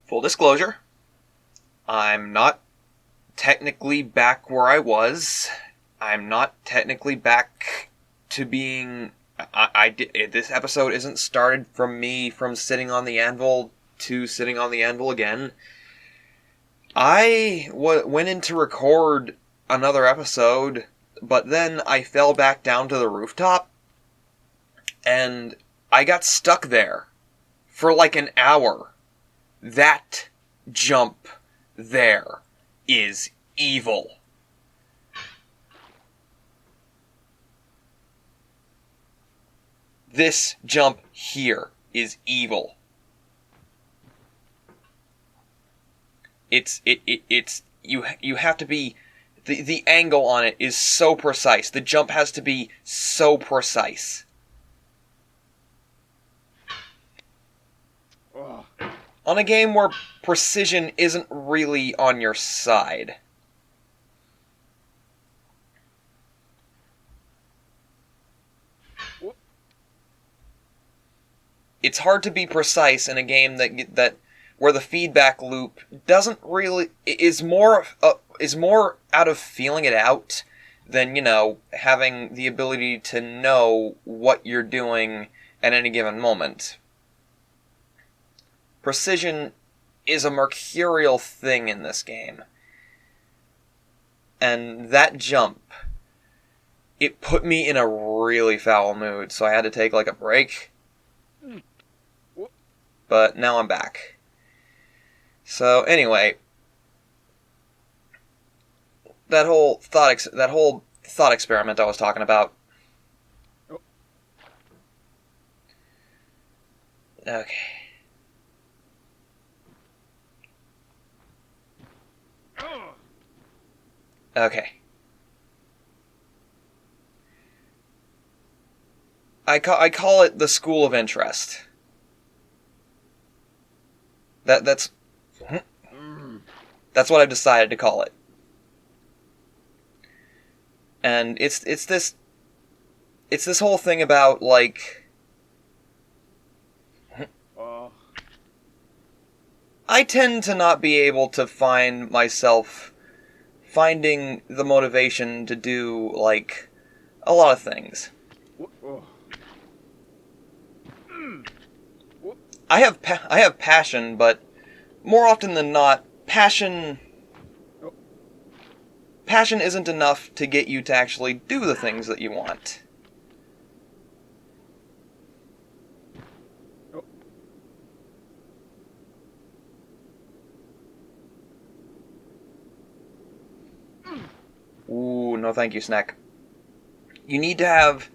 Full disclosure, I'm not technically back where I was. I'm not technically back to being... this episode isn't started from me from sitting on the anvil to sitting on the anvil again. I went in to record another episode, but then I fell back down to the rooftop, and I got stuck there for like an hour. That jump there is evil. This jump here is evil. It's you have to be, the angle on it is so precise. The jump has to be so precise. On a game where precision isn't really on your side. It's hard to be precise in a game that where the feedback loop doesn't really is more out of feeling it out than, having the ability to know what you're doing at any given moment. Precision is a mercurial thing in this game. And that jump, it put me in a really foul mood, so I had to take like a break. But now I'm back. So anyway, that whole thought experiment I was talking about. Okay. Okay. I call it the school of interest. That's what I've decided to call it. And it's this whole thing about, like, I tend to not be able to find myself finding the motivation to do, like, a lot of things. I have passion, but more often than not, passion isn't enough to get you to actually do the things that you want. Ooh, no thank you, Snack. You need to have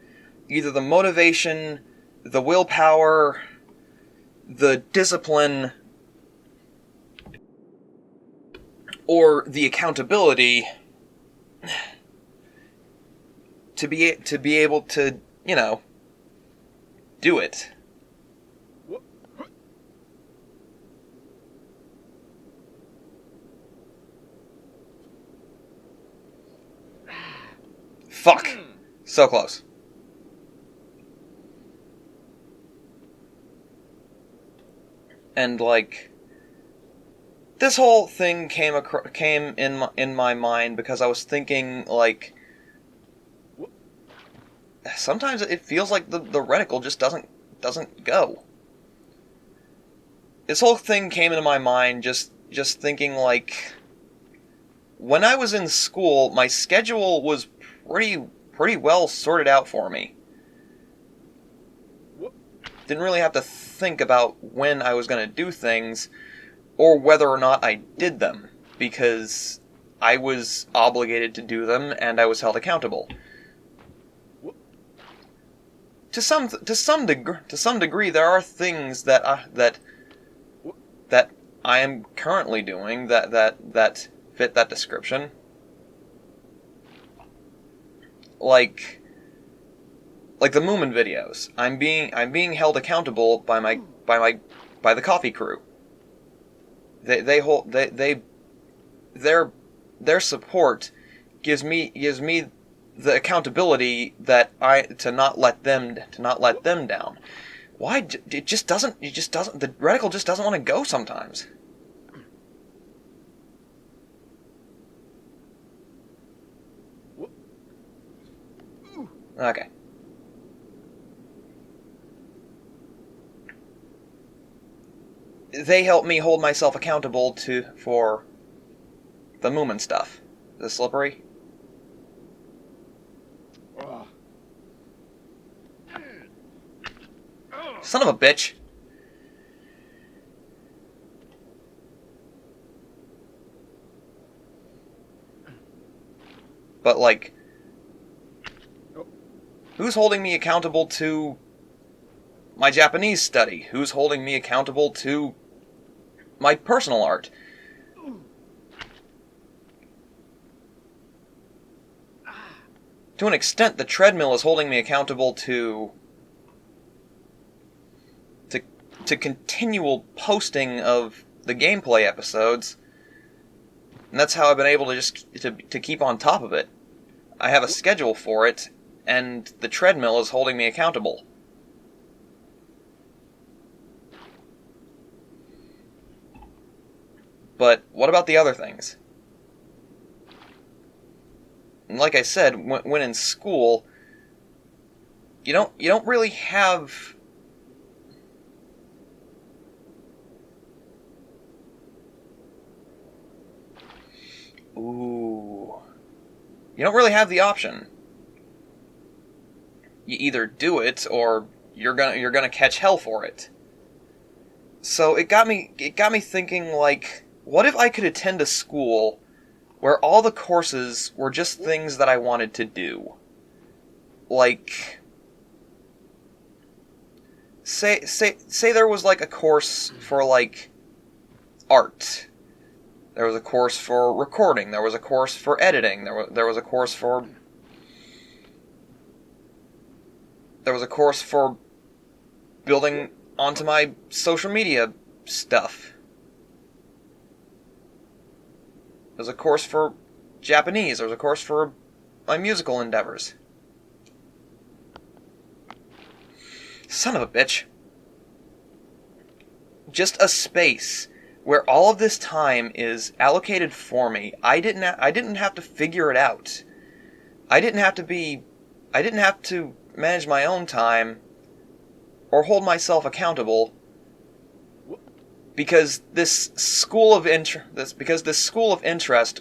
either the motivation, the willpower, the discipline, or the accountability to be able to, do it. Fuck. So close. And, like, this whole thing came in my mind because I was thinking, like, sometimes it feels like the reticle just doesn't go. This whole thing came into my mind just thinking, like, when I was in school, my schedule was pretty well sorted out for me. Didn't really have to think about when I was going to do things, or whether or not I did them, because I was obligated to do them, and I was held accountable. To some degree, there are things that I am currently doing that fit that description. Like the Moomin videos. I'm being held accountable by the coffee crew. Their support gives me the accountability that to not let them down. Why it just doesn't the reticle just doesn't want to go sometimes. Okay. They help me hold myself accountable for the movement stuff. Is it slippery? Son of a bitch! But, like, who's holding me accountable to my Japanese study? Who's holding me accountable to my personal art? To an extent, the treadmill is holding me accountable to continual posting of the gameplay episodes, and that's how I've been able to to keep on top of it. I have a schedule for it, and the treadmill is holding me accountable. But what about the other things? And like I said, when in school, you don't really have you don't really have the option. You either do it or you're gonna catch hell for it. So it got me thinking, like, what if I could attend a school where all the courses were just things that I wanted to do? Like, say there was like a course for like art. There was a course for recording. There was a course for editing. There was a course for building onto my social media stuff. There was a course for Japanese. There was a course for my musical endeavors. Son of a bitch. Just a space where all of this time is allocated for me. I didn't have to figure it out. I didn't have to manage my own time or hold myself accountable because this school of interest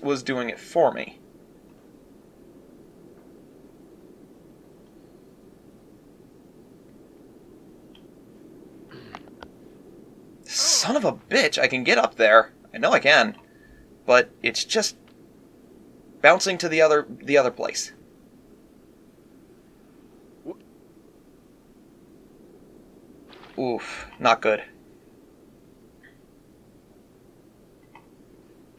was doing it for me. Son of a bitch, I can get up there. I know I can. But it's just bouncing to the other place. Oof, not good.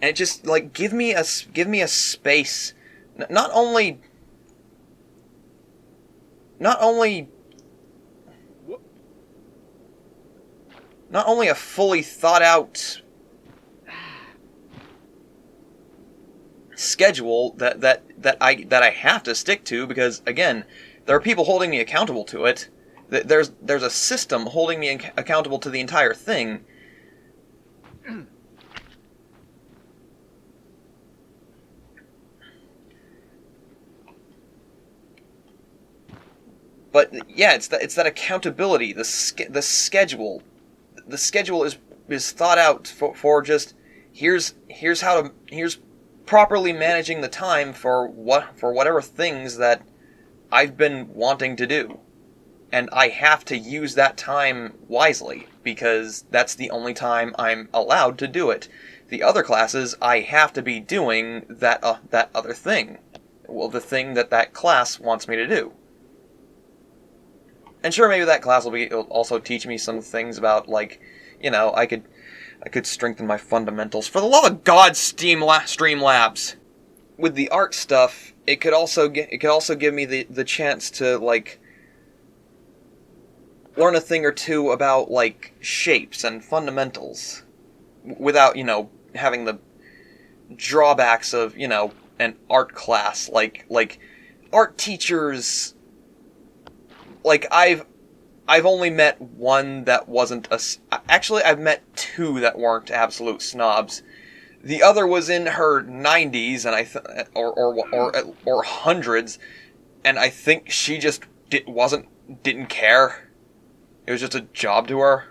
And it just, like, give me a space. Not only a fully thought out schedule that I have to stick to, because again, there are people holding me accountable to it. There's a system holding me accountable to the entire thing. But yeah, it's that accountability, the schedule. The schedule is thought out for just here's properly managing the time for whatever things that I've been wanting to do. And I have to use that time wisely, because that's the only time I'm allowed to do it. The other classes, I have to be doing that other thing. Well, the thing that class wants me to do. And sure, maybe that class will also teach me some things about, like, you know, I could strengthen my fundamentals. For the love of God, Streamlabs! With the art stuff, it could also give me the chance to, like, learn a thing or two about, like, shapes and fundamentals, without, you know, having the drawbacks of, you know, an art class. Like art teachers, like, I've only met one that wasn't actually, I've met two that weren't absolute snobs. The other was in her 90s, and or hundreds, and I think she just didn't care. It was just a job to her.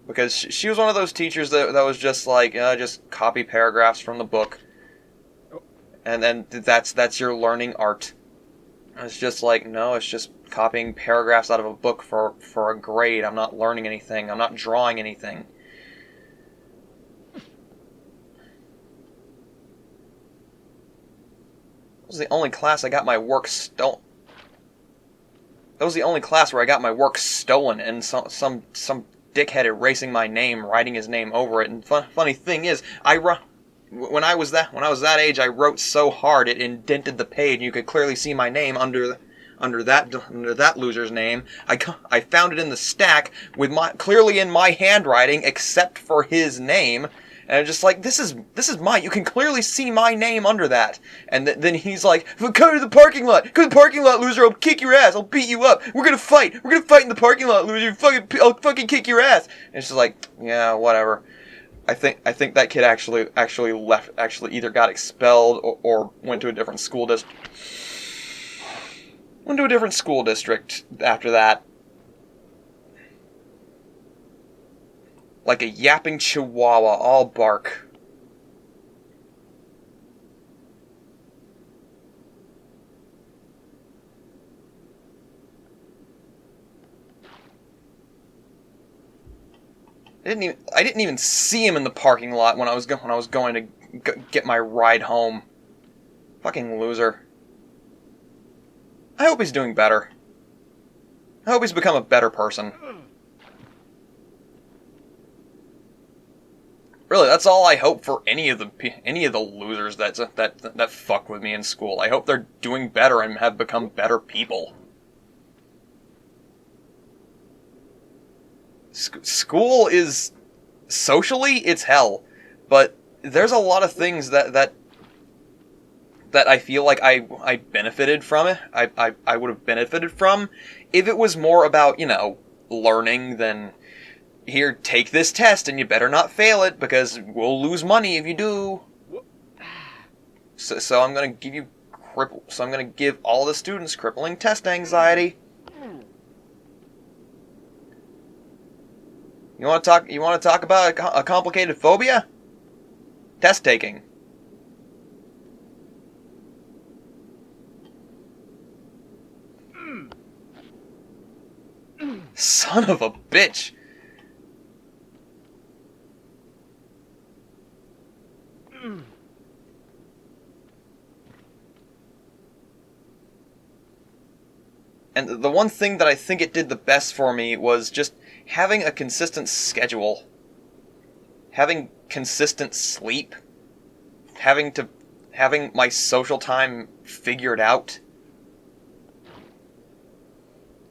Because she was one of those teachers that was just like, just copy paragraphs from the book. And then that's your learning art. It's just like, no, it's just copying paragraphs out of a book for a grade. I'm not learning anything. I'm not drawing anything. That was the only class I got my work stolen. That was the only class where I got my work stolen, and some dickhead erasing my name, writing his name over it. And funny thing is, when I was that age, I wrote so hard it indented the page, and you could clearly see my name under that loser's name. I found it in the stack with clearly in my handwriting, except for his name. And I'm just like, this is mine. You can clearly see my name under that. And then he's like, come to the parking lot. Go to the parking lot, loser. I'll kick your ass. I'll beat you up. We're gonna fight. We're gonna fight in the parking lot, loser. I'll fucking kick your ass. And it's just like, yeah, whatever. I think that kid actually either got expelled or went to a different school district. Went to a different school district after that. Like a yapping chihuahua, all bark. I didn't even see him in the parking lot when I was going to get my ride home. Fucking loser. I hope he's doing better. I hope he's become a better person. Really, that's all I hope for any of the losers that fuck with me in school. I hope they're doing better and have become better people. School is socially, it's hell, but there's a lot of things that I feel like I benefited from it. I would have benefited from if it was more about, learning than, here, take this test and you better not fail it because we'll lose money if you do. So I'm gonna give all the students crippling test anxiety. You want to talk about a complicated phobia? Test taking. Son of a bitch. And the one thing that I think it did the best for me was just having a consistent schedule. Having consistent sleep. Having my social time figured out.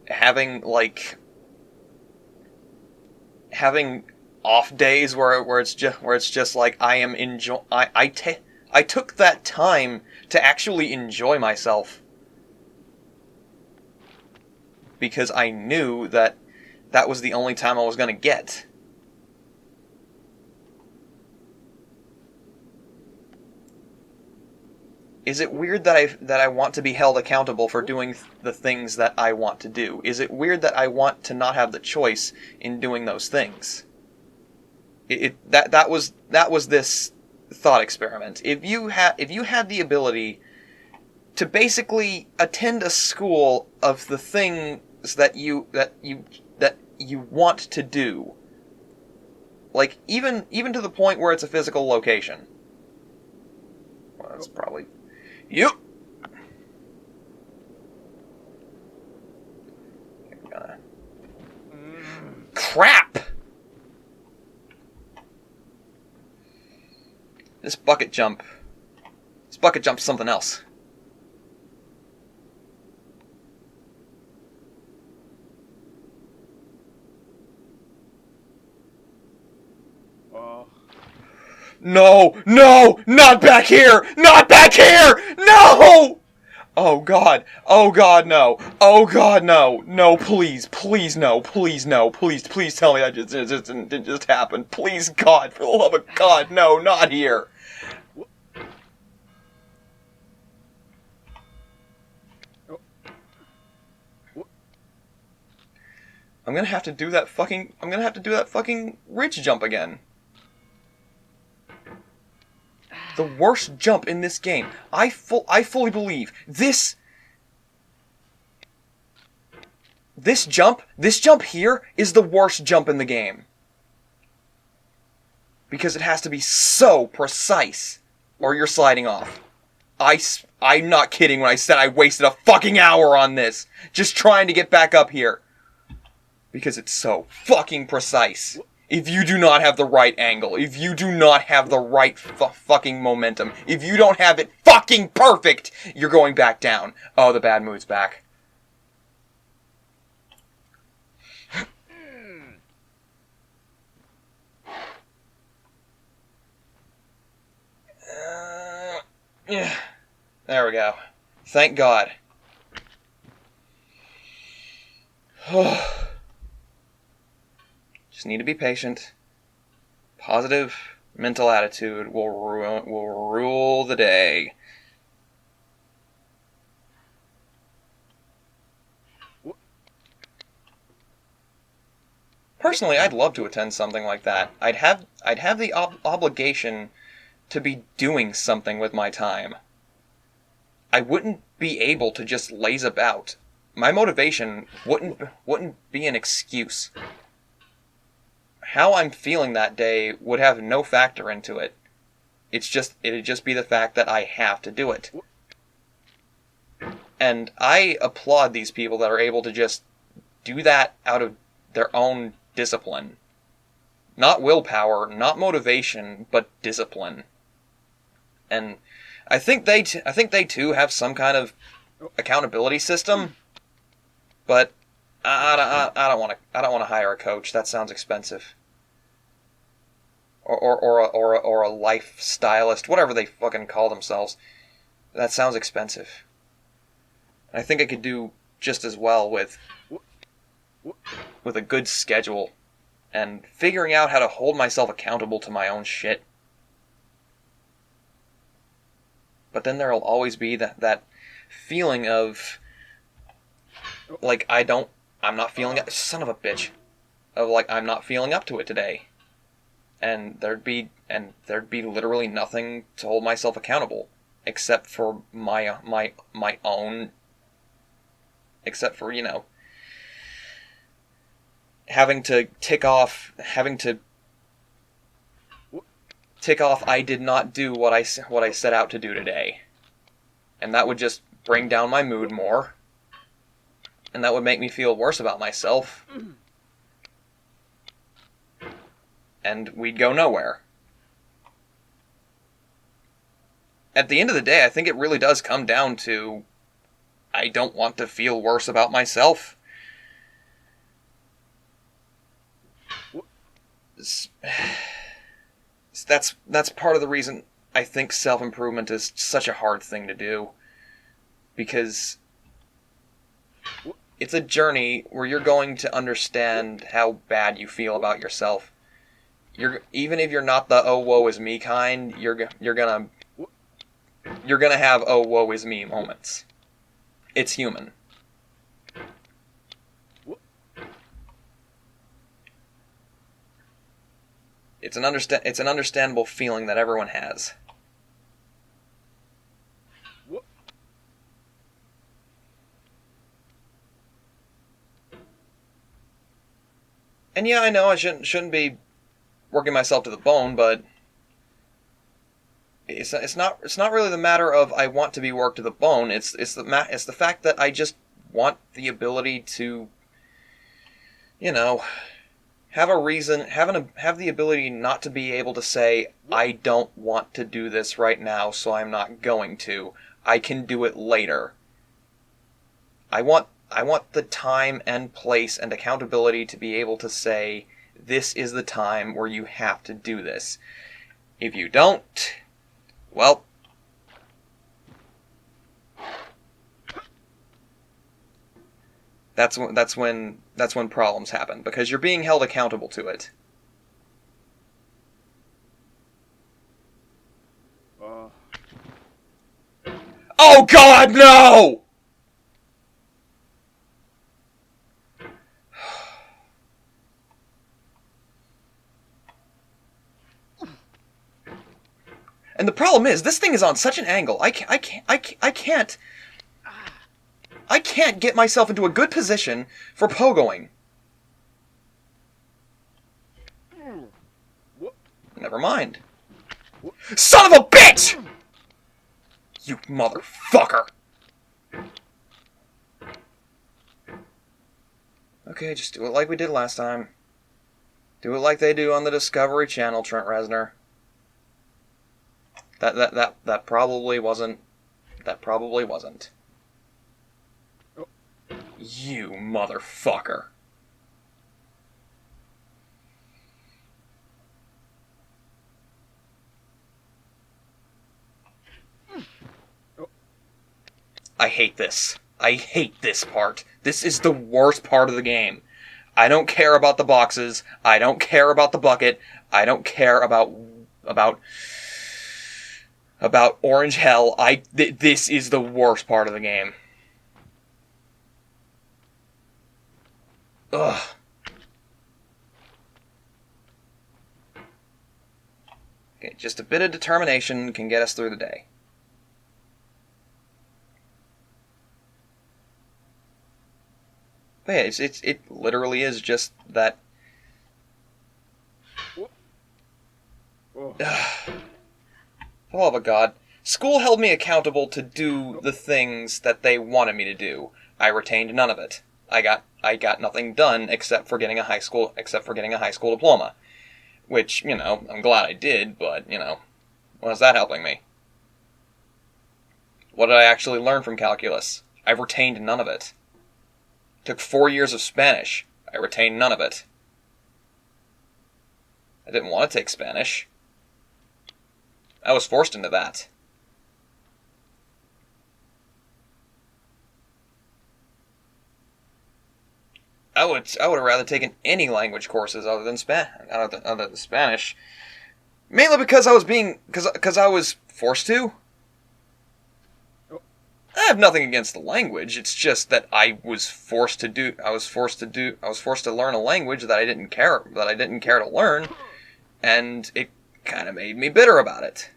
Having off days where it's just like I took that time to actually enjoy myself. Because I knew that was the only time I was going to get. Is it weird that I want to be held accountable for doing the things that I want to do? Is it weird that I want to not have the choice in doing those things? That was this thought experiment. If you had the ability to basically attend a school of the things that you want to do, like even to the point where it's a physical location. Well, that's probably yep. Crap! This bucket jump's something else. No! No! Not back here! Not back here! No! Oh God! Oh God, no! Oh God, no! No, please! Please, no! Please, no! Please tell me that didn't just happen! Please, God! For the love of God, no! Not here! I'm gonna have to do that fucking ridge jump again. The worst jump in this game. I fully believe this jump here is the worst jump in the game. Because it has to be so precise, or you're sliding off. I'm not kidding when I said I wasted a fucking hour on this, just trying to get back up here. Because it's so fucking precise. If you do not have the right angle, if you do not have the right fucking momentum, if you don't have it fucking perfect, you're going back down. Oh, the bad mood's back. Yeah. There we go. Thank God. Just need to be patient. Positive mental attitude will rule the day. Personally, I'd love to attend something like that. I'd have the obligation to be doing something with my time. I wouldn't be able to just laze about. My motivation wouldn't be an excuse. How I'm feeling that day would have no factor into it. It'd just be the fact that I have to do it. And I applaud these people that are able to just do that out of their own discipline. Not willpower, not motivation, but discipline. And I think they too have some kind of accountability system, but I don't want to hire a coach. That sounds expensive. Or a life stylist, whatever they fucking call themselves. That sounds expensive. I think I could do just as well with a good schedule and figuring out how to hold myself accountable to my own shit. But then there'll always be that feeling of, like, I'm not feeling it, son of a bitch, of like, I'm not feeling up to it today. And there'd be literally nothing to hold myself accountable, except for my own, except for, having to tick off, I did not do what I set out to do today. And that would just bring down my mood more. And that would make me feel worse about myself. And we'd go nowhere. At the end of the day, I think it really does come down to, I don't want to feel worse about myself. That's part of the reason I think self-improvement is such a hard thing to do. Because it's a journey where you're going to understand how bad you feel about yourself. Even if you're not the oh woe is me kind, you're gonna have oh woe is me moments. It's human. It's an understandable feeling that everyone has. And yeah, I know I shouldn't be working myself to the bone, but it's not really the matter of I want to be worked to the bone. It's the fact that I just want the ability to, have a reason, have the ability not to be able to say, I don't want to do this right now, so I'm not going to. I can do it later. I want the time and place and accountability to be able to say, this is the time where you have to do this. If you don't, well, that's when problems happen, because you're being held accountable to it. Oh God, no! And the problem is, this thing is on such an angle, I can't get myself into a good position for pogoing. Never mind. Son of a bitch! You motherfucker! Okay, just do it like we did last time. Do it like they do on the Discovery Channel, Trent Reznor. That probably wasn't. That probably wasn't. You motherfucker. I hate this. I hate this part. This is the worst part of the game. I don't care about the boxes. I don't care about the bucket. I don't care about Orange Hell. This is the worst part of the game. Ugh. Okay, just a bit of determination can get us through the day. But yeah, it literally is just that. For the love of God. School held me accountable to do the things that they wanted me to do. I retained none of it. I got nothing done except for getting a high school diploma. Which, you know, I'm glad I did, but, you know, was that helping me? What did I actually learn from calculus? I've retained none of it. Took 4 years of Spanish. I retained none of it. I didn't want to take Spanish. I was forced into that. I would have rather taken any language courses other than Spanish, mainly because I was forced to. I have nothing against the language. It's just that I was forced to learn a language that I didn't care to learn, and it kind of made me bitter about it.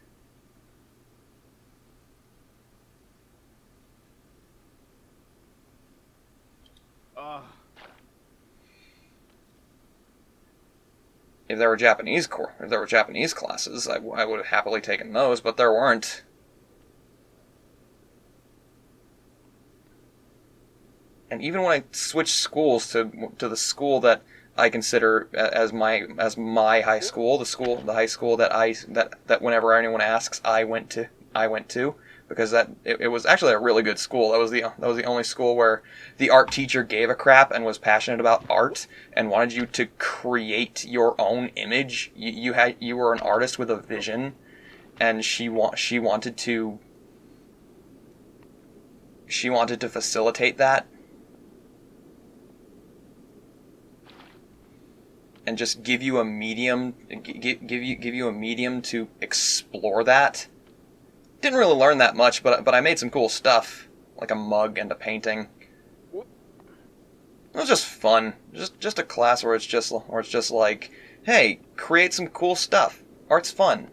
If there were Japanese classes, I would have happily taken those, but there weren't. And even when I switched schools to the school that I consider as my high school, the high school that whenever anyone asks, I went to, because it was actually a really good school. That was the only school where the art teacher gave a crap and was passionate about art and wanted you to create your own image. You were an artist with a vision, and she wanted to facilitate that. And just give you a medium to explore that. Didn't really learn that much, but I made some cool stuff, like a mug and a painting. It was just fun. Just a class where it's just like, hey, create some cool stuff. Art's fun.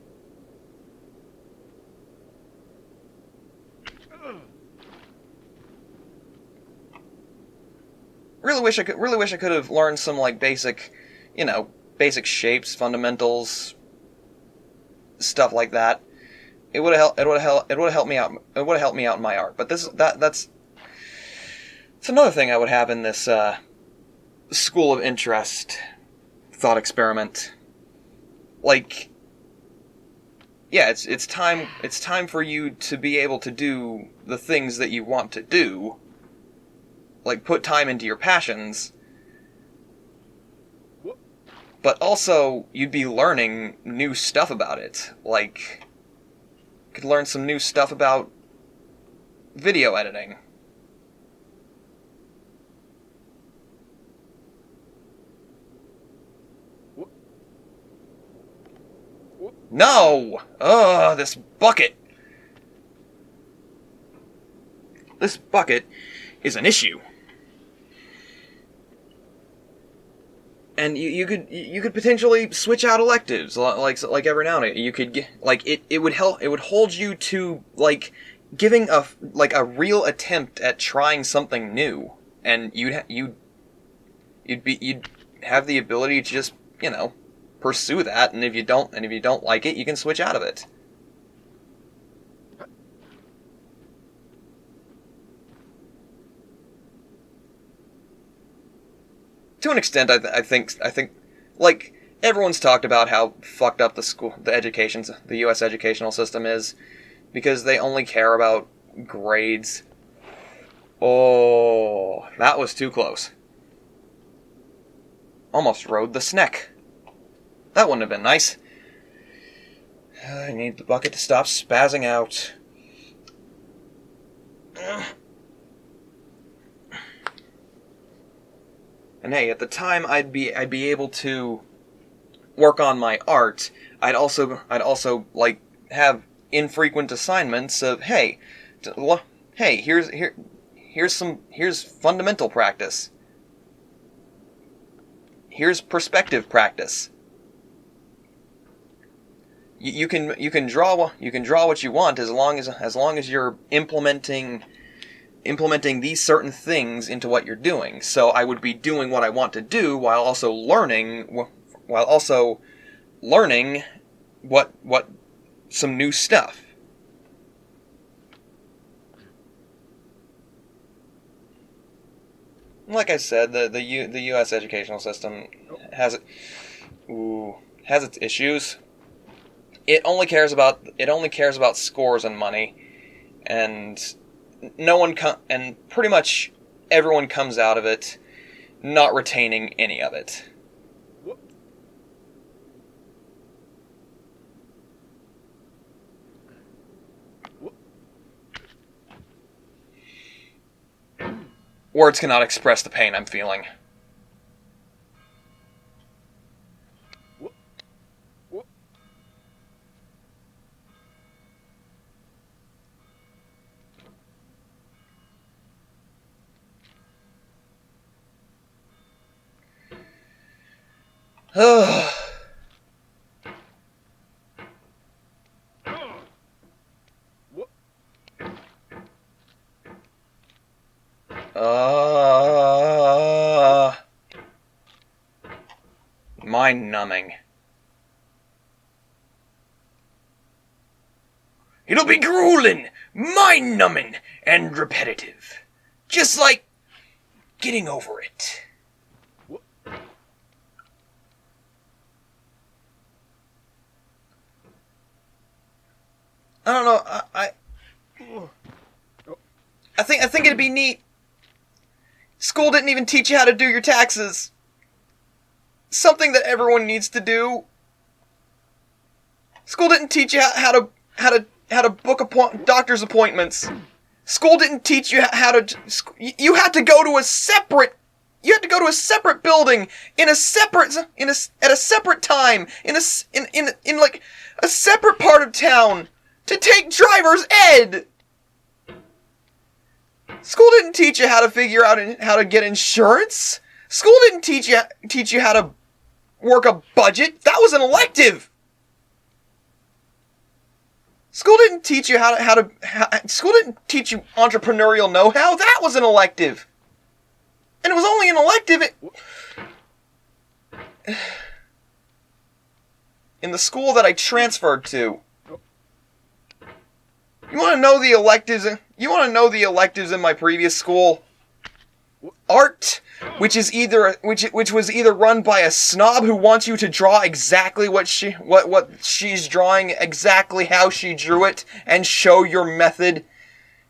Really wish I could have learned some like basic shapes, fundamentals, stuff like that. It would have helped me out. It would have helped me out in my art. But that's another thing I would have in this school of interest thought experiment. Like, yeah, it's time for you to be able to do the things that you want to do. Like, put time into your passions. But also, you'd be learning new stuff about it. Like, you could learn some new stuff about video editing. No! Ugh, this bucket. This bucket is an issue. And you could potentially switch out electives, like every now and then. You could get, like, it would help, it would hold you to, like, giving a real attempt at trying something new. And you'd have the ability to just, pursue that, and if you don't like it, you can switch out of it. To an extent, I think, like, everyone's talked about how fucked up the U.S. educational system is, because they only care about grades. Oh, that was too close. Almost rode the sneck. That wouldn't have been nice. I need the bucket to stop spazzing out. And hey, at the time I'd be able to work on my art. I'd also like have infrequent assignments of here's fundamental practice. Here's perspective practice. You can draw what you want as long as you're implementing these certain things into what you're doing. So I would be doing what I want to do while also learning what some new stuff. Like I said, the U.S. educational system has its issues. It only cares about scores and money, and and pretty much everyone comes out of it not retaining any of it. Words cannot express the pain I'm feeling. Mind-numbing. It'll be grueling, mind-numbing, and repetitive. Just like getting over it. I don't know. I think it'd be neat. School didn't even teach you how to do your taxes. Something that everyone needs to do. School didn't teach you how to book doctor's appointments. School didn't teach you how to. You had to go to a separate. You had to go to a separate building at a separate time in like a separate part of town to take driver's ed. School didn't teach you how to figure out how to get insurance. School didn't teach you how to work a budget. That was an elective. School didn't teach you school didn't teach you entrepreneurial know-how. That was an elective. And it was only an elective in the school that I transferred to. You want to know the electives? You want to know the electives in my previous school? Art, which was either run by a snob who wants you to draw exactly what she's drawing, exactly how she drew it, and show your method.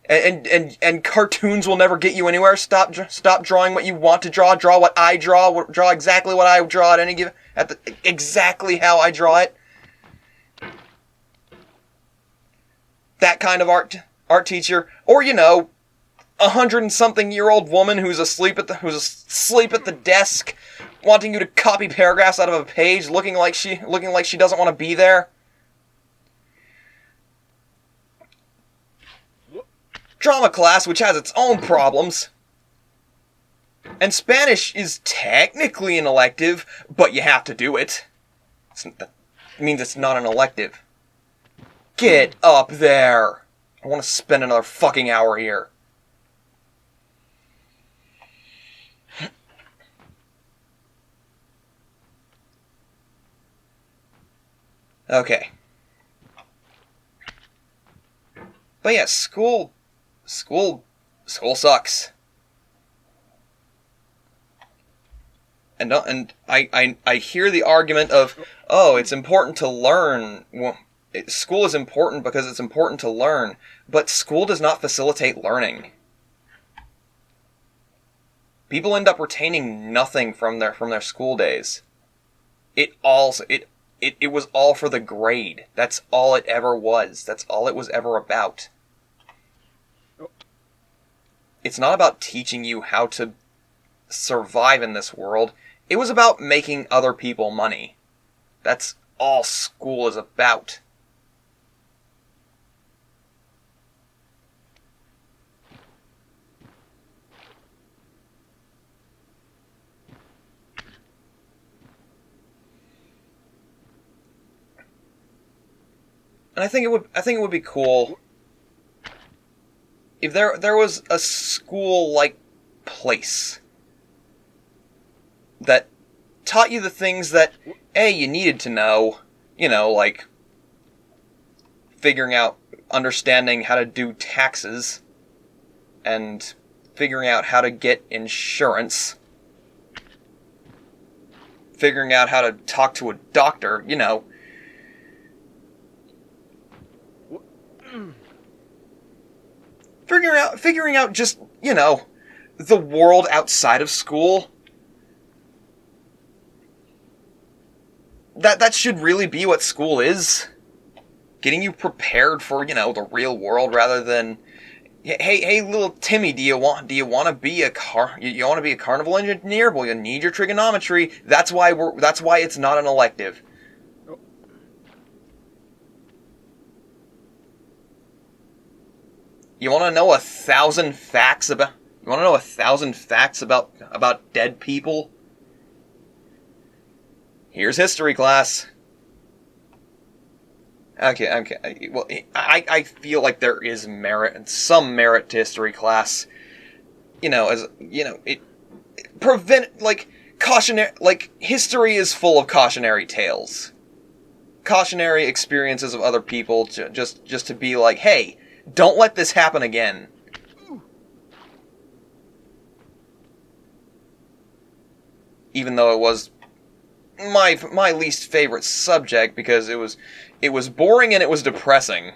And cartoons will never get you anywhere. Stop drawing what you want to draw. Draw what I draw. Draw exactly what I draw at any given exactly how I draw it. That kind of art teacher, or 100-something-year-old woman who's asleep at the desk, wanting you to copy paragraphs out of a page, looking like she doesn't want to be there. Drama class, which has its own problems. And Spanish is technically an elective, but you have to do it. That means it's not an elective. Get up there! I want to spend another fucking hour here. Okay. But yeah, school sucks. And I hear the argument of, oh, it's important to learn. Well, school is important because it's important to learn, but school does not facilitate learning. People end up retaining nothing from their school days. It was all for the grade. That's all it ever was. That's all it was ever about. It's not about teaching you how to survive in this world. It was about making other people money. That's all school is about. And I think it would be cool if there was a school-like place that taught you the things that, A, you needed to know, like understanding how to do taxes, and figuring out how to get insurance, figuring out how to talk to a doctor, figuring out just, the world outside of school. That should really be what school is. Getting you prepared for, the real world rather than, hey, little Timmy, do you want to be a carnival engineer? Well, you need your trigonometry. That's why it's not an elective. You want to know 1,000 facts about? You want to know 1,000 facts about dead people? Here's history class. Okay. Well, I feel like there is some merit to history class. History is full of cautionary tales, cautionary experiences of other people, just to be like, hey, don't let this happen again. Even though it was my least favorite subject because it was boring and it was depressing.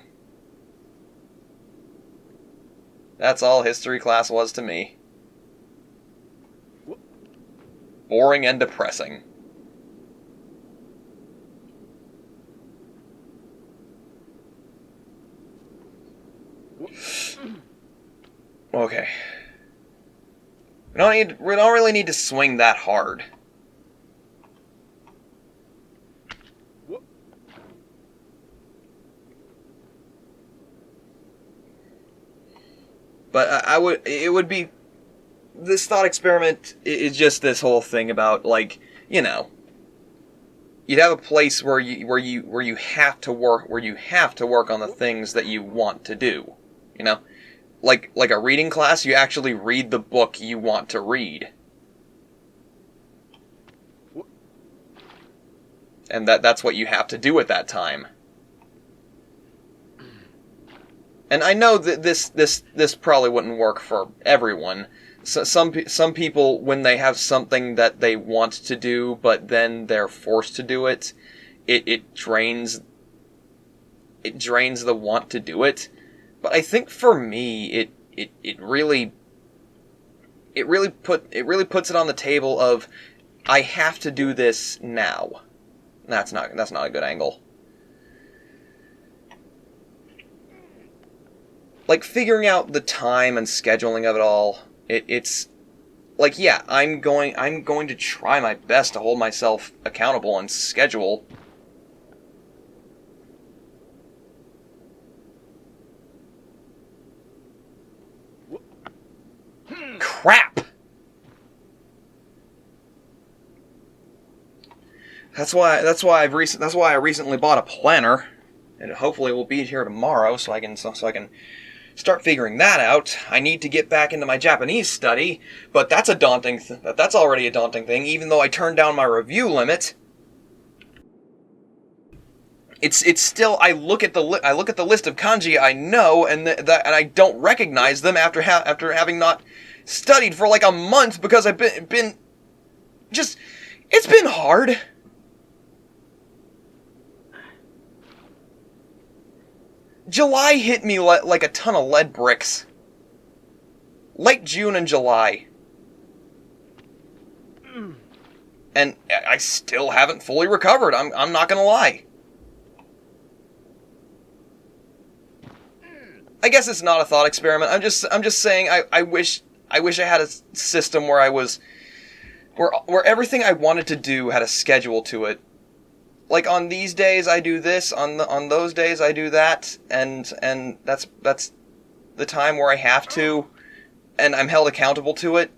That's all history class was to me. Boring and depressing. Okay. We don't really need to swing that hard. But this thought experiment is just this whole thing about, you'd have a place where you have to work on the things that you want to do, like a reading class. You actually read the book you want to read, and that's what you have to do at that time. And I know that this probably wouldn't work for everyone. So some people, when they have something that they want to do, but then they're forced to do it, it drains the want to do it. But I think for me, it really puts it on the table of, I have to do this now. That's not a good angle. Like, figuring out the time and scheduling of it all, it's like, yeah, I'm going to try my best to hold myself accountable and schedule. Crap! That's why I recently bought a planner, and hopefully will be here tomorrow, so I can start figuring that out. I need to get back into my Japanese study, but that's that's already a daunting thing. Even though I turned down my review limit, it's still, I look at the list of kanji I know, and and I don't recognize them after having not studied for like a month because I've been just, it's been hard. July hit me like a ton of lead bricks. Late June and July. And I still haven't fully recovered, I'm not gonna lie. I guess it's not a thought experiment. I'm just saying I wish I had a system where where everything I wanted to do had a schedule to it. Like, on these days I do this, on those days I do that, and that's the time where I have to, and I'm held accountable to it.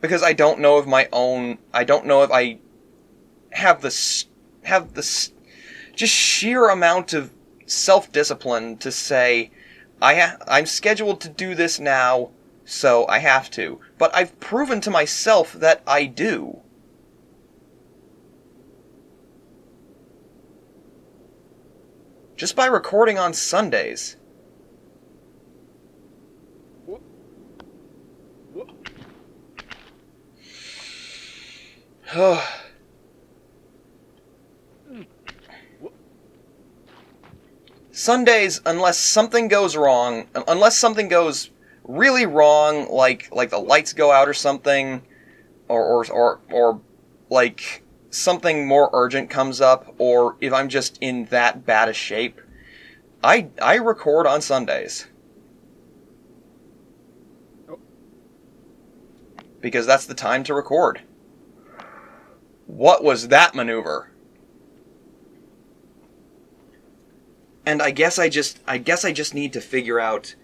Because I don't know if I have this just sheer amount of self-discipline to say, I'm scheduled to do this now, so I have to. But I've proven to myself that I do. Just by recording on Sundays. Sundays, unless something goes wrong, unless something goes really wrong, like the lights go out or something, or like something more urgent comes up, or if I'm just in that bad a shape, I record on Sundays. Because that's the time to record. What was that maneuver? And I guess I just need to figure out,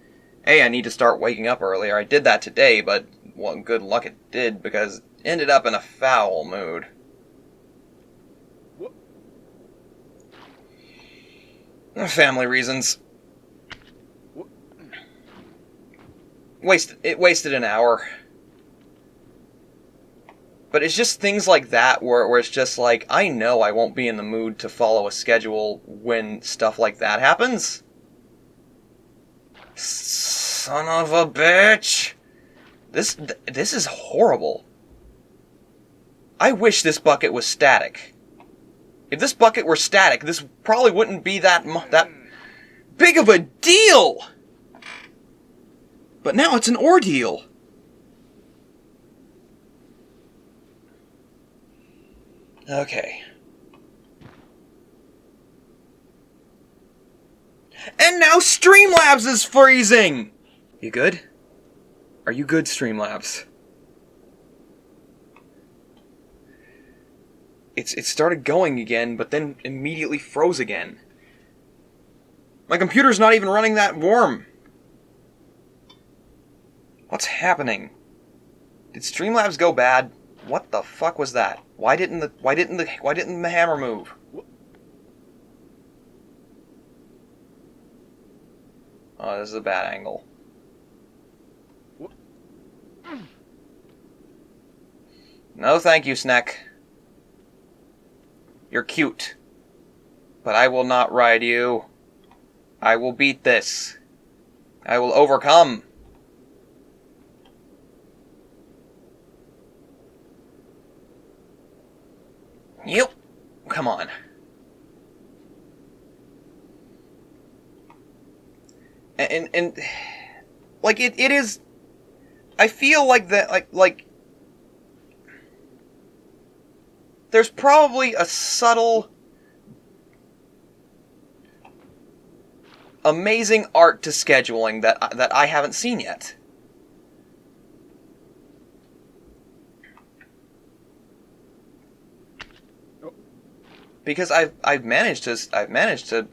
hey, I need to start waking up earlier. I did that today, but well, good luck it did, because it ended up in a foul mood. Family reasons. It wasted an hour. But it's just things like that where it's just like, I know I won't be in the mood to follow a schedule when stuff like that happens. Son of a bitch! This is horrible. I wish this bucket was static. If this bucket were static, this probably wouldn't be that big of a deal! But now it's an ordeal. Okay. And now Streamlabs is freezing! You good? Are you good, Streamlabs? It started going again, but then immediately froze again. My computer's not even running that warm. What's happening? Did Streamlabs go bad? What the fuck was that? Why didn't the hammer move? Oh, this is a bad angle. No, thank you, Snack. You're cute. But I will not ride you. I will beat this. I will overcome. Yep. Come on. And like it is, I feel like that, like there's probably a subtle, amazing art to scheduling that I haven't seen yet. Because I've managed to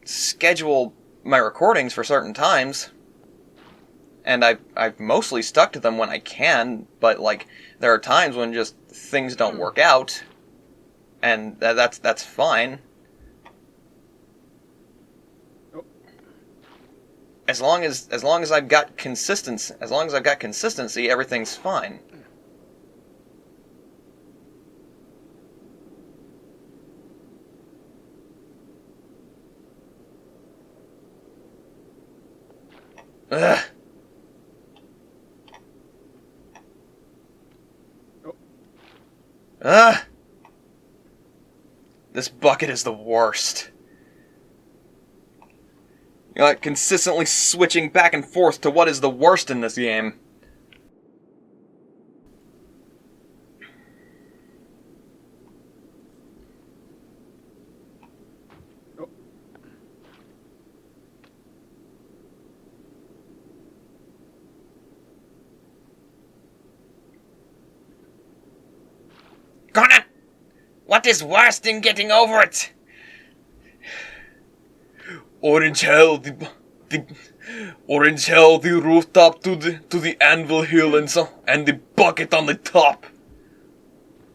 schedule my recordings for certain times, and I've mostly stuck to them when I can, but like there are times when just things don't work out, and that's fine. As long as I've got consistency, everything's fine. Ugh. Ugh. This bucket is the worst. You know, like, consistently switching back and forth to what is the worst in this game. Conan! What is worse than getting over it? Orange hell, the orange hell, the rooftop to the anvil hill, and the bucket on the top,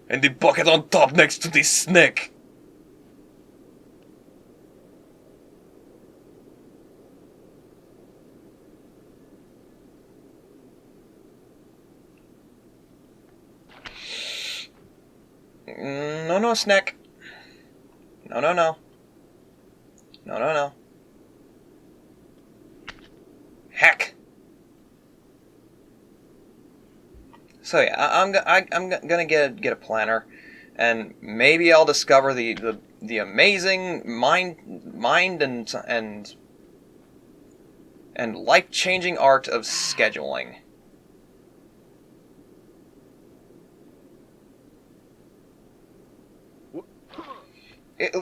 and the bucket on top next to the snake. No, snack. No. No. Heck. So yeah, I'm gonna get a planner, and maybe I'll discover the amazing mind and life-changing art of scheduling.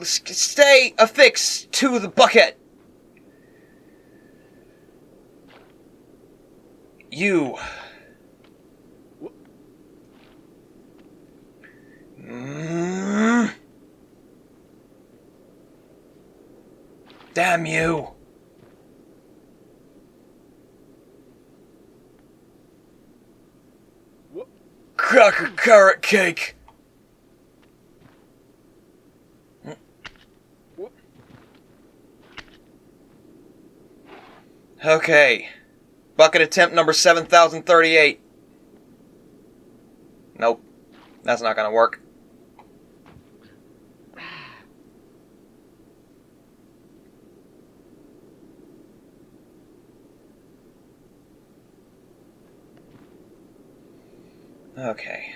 Stay affixed to the bucket. You. Damn you. Cracker carrot cake. Okay. Bucket attempt number 7038. Nope. That's not gonna work. Okay.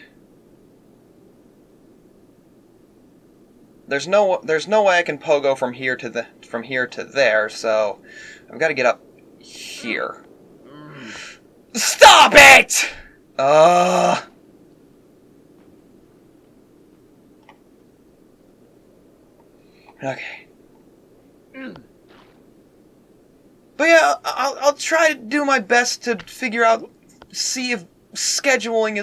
There's no way I can pogo from here to there, so I've got to get up here. Stop it! Okay. But yeah, I'll try to do my best to figure out, see if scheduling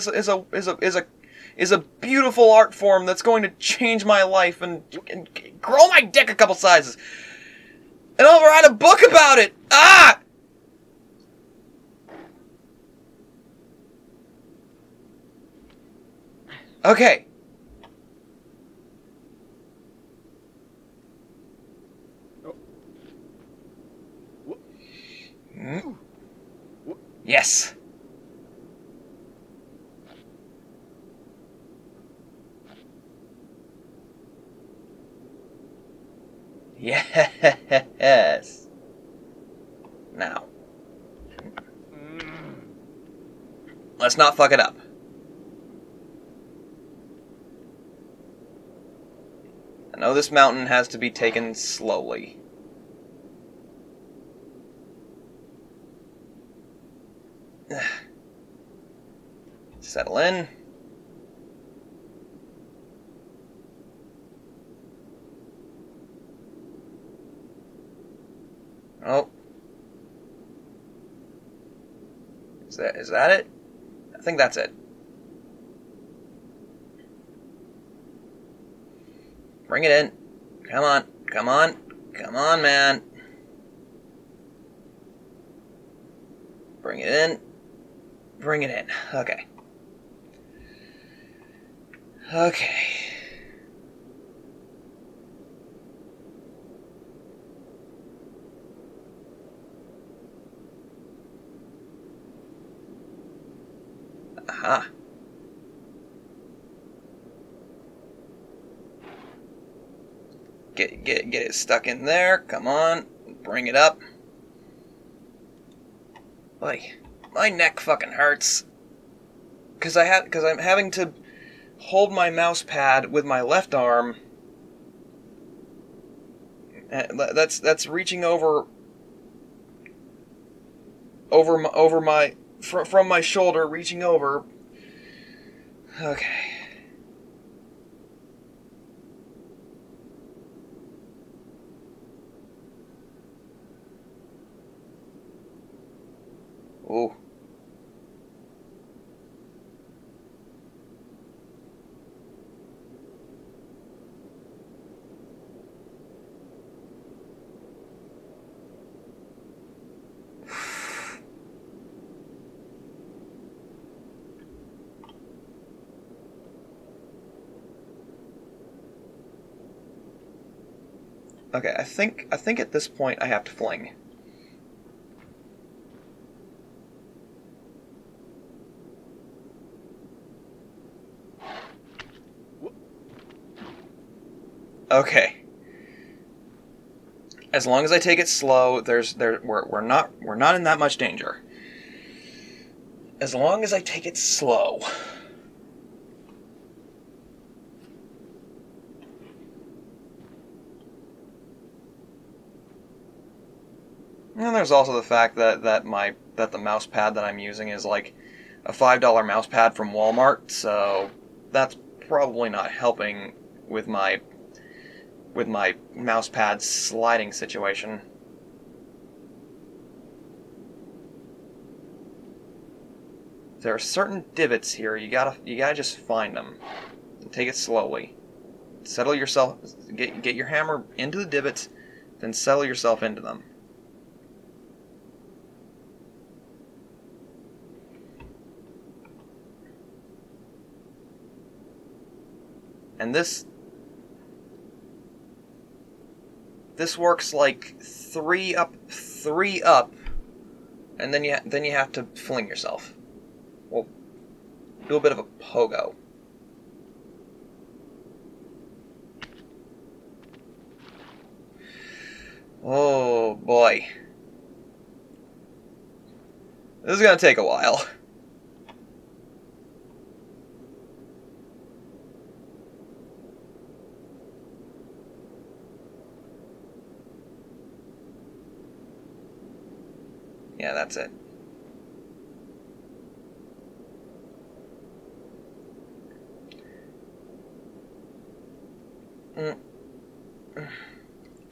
is a beautiful art form that's going to change my life and grow my dick a couple sizes. And I'll write a book about it. Ah! Okay. Yes. Yes. Now. Let's not fuck it up. I know this mountain has to be taken slowly. Settle in. Oh. Is that it? I think that's it. Bring it in. Come on. Come on. Come on, man. Bring it in. Bring it in. Okay. Okay. Aha. Get it stuck in there. Come on. Bring it up. Like, my neck fucking hurts. Because I'm having to hold my mouse pad with my left arm. That's reaching from my shoulder, reaching over. Okay. Ooh. Okay, I think at this point I have to fling. Okay. As long as I take it slow, we're not in that much danger. As long as I take it slow. And there's also the fact that the mouse pad that I'm using is like a $5 mouse pad from Walmart, so that's probably not helping with my mouse pad sliding situation. There are certain divots here. You gotta just find them and take it slowly. Settle yourself. Get your hammer into the divots, then settle yourself into them. And this works like 3 up, and then you have to fling yourself. Well, do a bit of a pogo. Oh boy, this is gonna take a while. Yeah, that's it.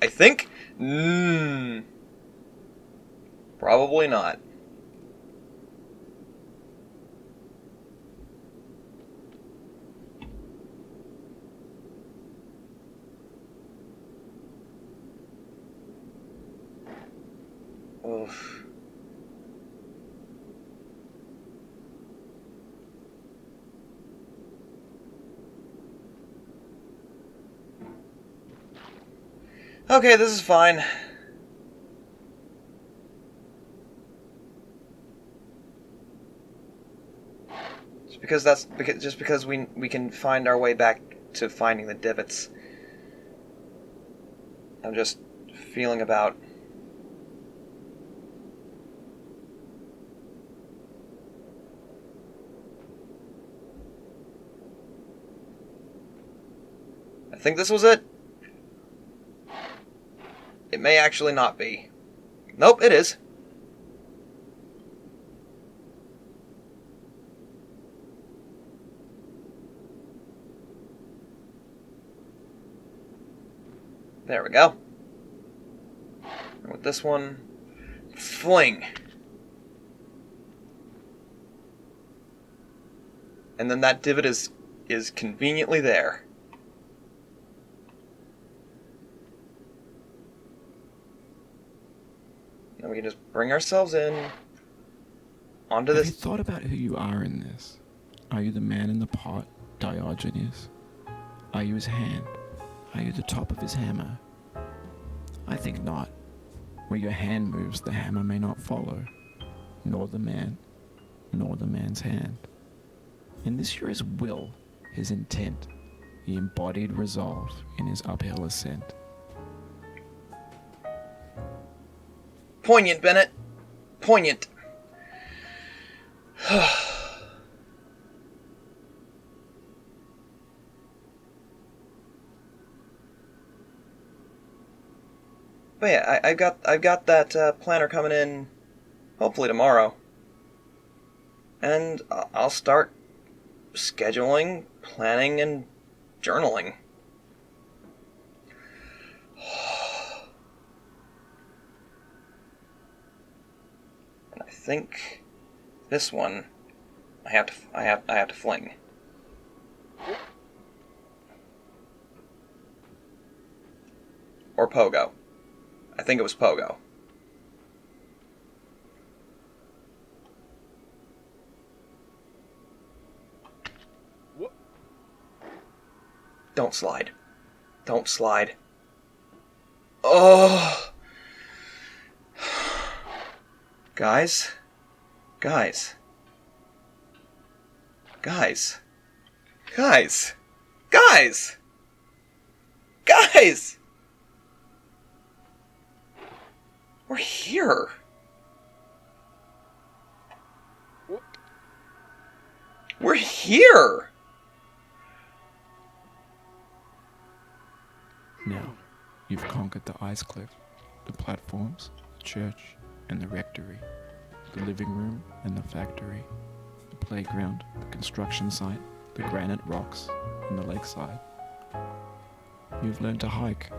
I think? Probably not. Oof. Okay, this is fine. Just because we can find our way back to finding the divots. I'm just feeling about. I think this was it. It may actually not be. Nope, it is. There we go. And with this one, fling. And then that divot is conveniently there. And we can just bring ourselves in onto this. Have you thought about who you are in this? Are you the man in the pot, Diogenes. Are you his hand? Are you the top of his hammer? I think not. Where your hand moves, the hammer may not follow, nor the man, nor the man's hand. And this here is will, his intent, the embodied resolve in his uphill ascent. Poignant, Bennett. Poignant. But yeah, I've got that planner coming in, hopefully tomorrow, and I'll start scheduling, planning, and journaling. And I think this one I have to fling. Or pogo. I think it was pogo. Don't slide. Don't slide. Oh! Guys? Guys? Guys? Guys? Guys? Guys! We're here. We're here. Now, you've conquered the ice cliff, the platforms, the church, and the rectory, the living room and the factory, the playground, the construction site, the granite rocks, and the lakeside. You've learned to hike.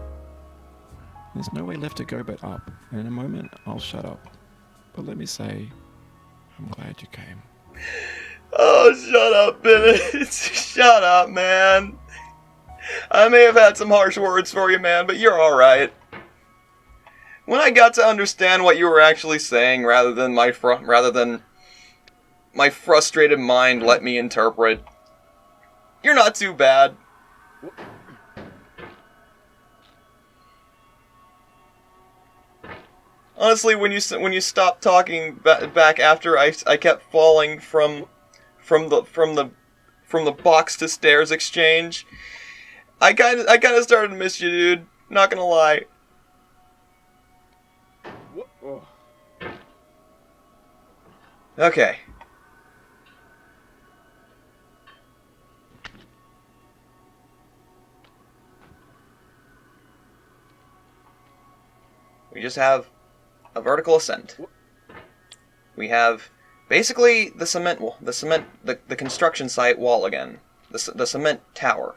There's no way left to go but up, and in a moment I'll shut up. But let me say, I'm glad you came. Oh, shut up, Bennett. Shut up, man. I may have had some harsh words for you, man, but you're alright. When I got to understand what you were actually saying, rather than my frustrated mind let me interpret, you're not too bad. Honestly, when you stopped talking back after I kept falling from the box to stairs exchange, I kind of started to miss you, dude. Not gonna lie. Okay. We just have a vertical ascent. We have basically the construction site wall again. The cement tower.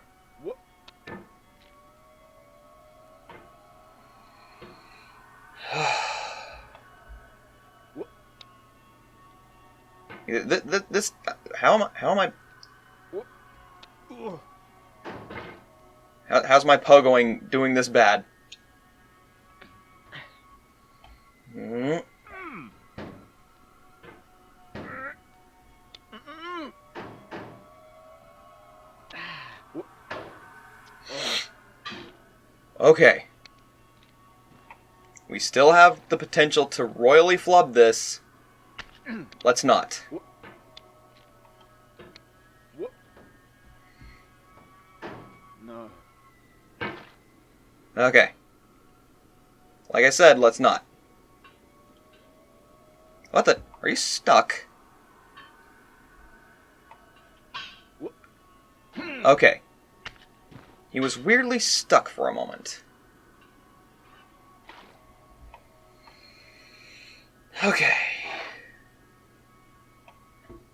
This how am I how's my pogoing doing this bad? Okay. We still have the potential to royally flub this. Let's not. No. Okay. Like I said, let's not. What the? Are you stuck? Okay. He was weirdly stuck for a moment. Okay.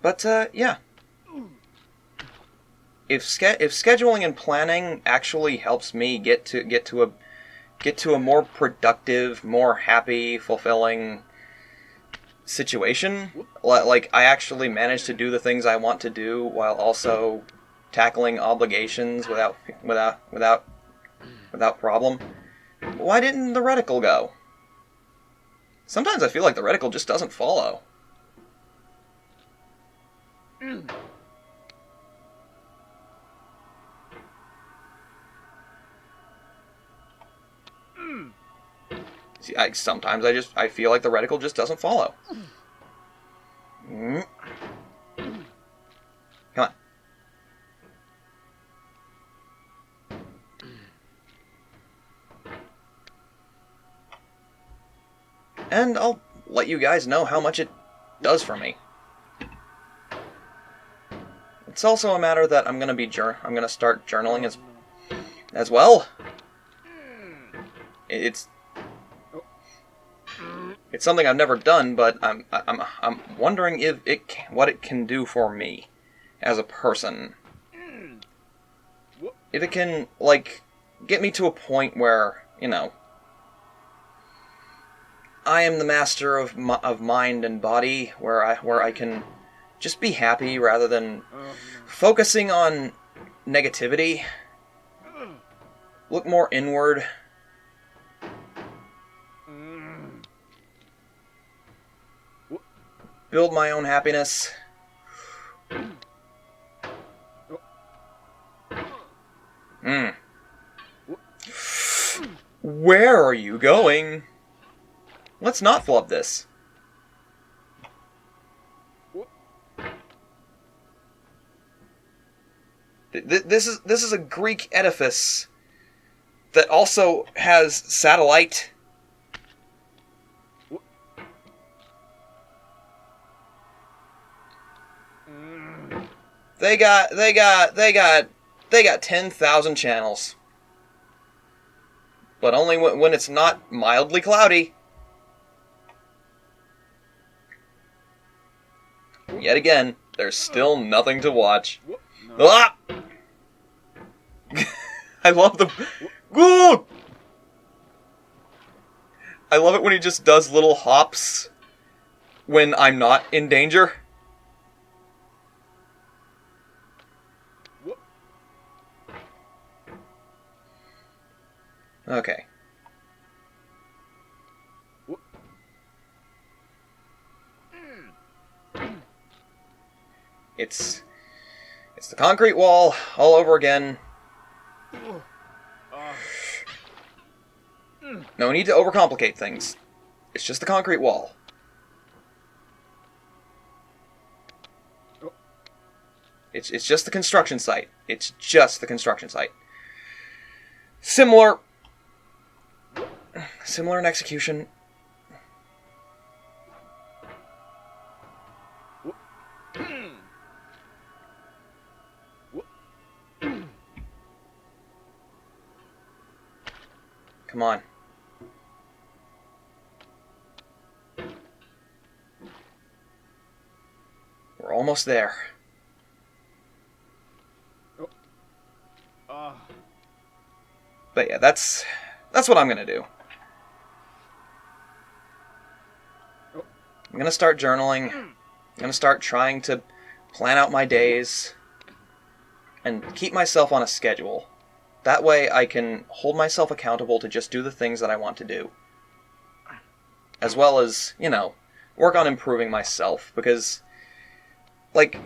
But, yeah. If scheduling and planning actually helps me get to a more productive, more happy, fulfilling situation, like I actually manage to do the things I want to do while also tackling obligations without problem, why didn't the reticle go? Sometimes I feel like the reticle just doesn't follow. See, sometimes I feel like the reticle just doesn't follow. Come on. And I'll let you guys know how much it does for me. It's also a matter that I'm gonna start journaling as well. It's something I've never done, but I'm wondering what it can do for me as a person. If it can, like, get me to a point where, you know, I am the master of mind and body, where I can just be happy rather than focusing on negativity. Look more inward. Build my own happiness. Where are you going? Let's not flub this. This is a Greek edifice that also has satellite. They got 10,000 channels. But only when it's not mildly cloudy. Yet again, there's still nothing to watch. Ah! I love the... Ooh! I love it when he just does little hops when I'm not in danger. Okay. It's the concrete wall all over again. No need to overcomplicate things. It's just the concrete wall. It's just the construction site. It's just the construction site. Similar in execution. Come on. We're almost there. But yeah, that's what I'm gonna do. I'm gonna start journaling. I'm gonna start trying to plan out my days and keep myself on a schedule. That way I can hold myself accountable to just do the things that I want to do. As well as, you know, work on improving myself. Because, like,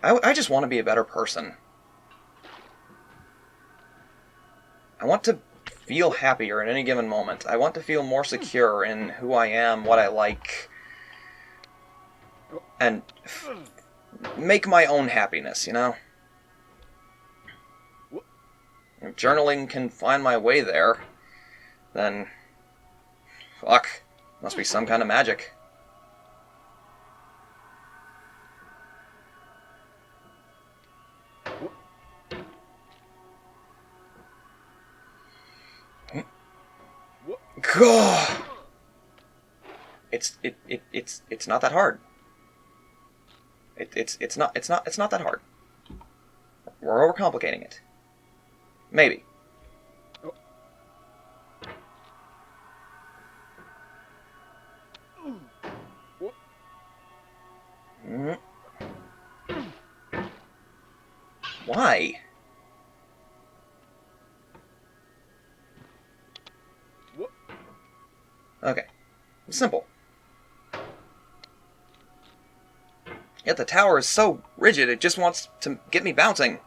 I just want to be a better person. I want to feel happier at any given moment. I want to feel more secure in who I am, what I like, and make my own happiness, you know? If journaling can find my way there, then, fuck, must be some kind of magic. God. It's not that hard. It's not that hard. We're overcomplicating it. Maybe. Why? Okay. Simple. Yet the tower is so rigid, it just wants to get me bouncing.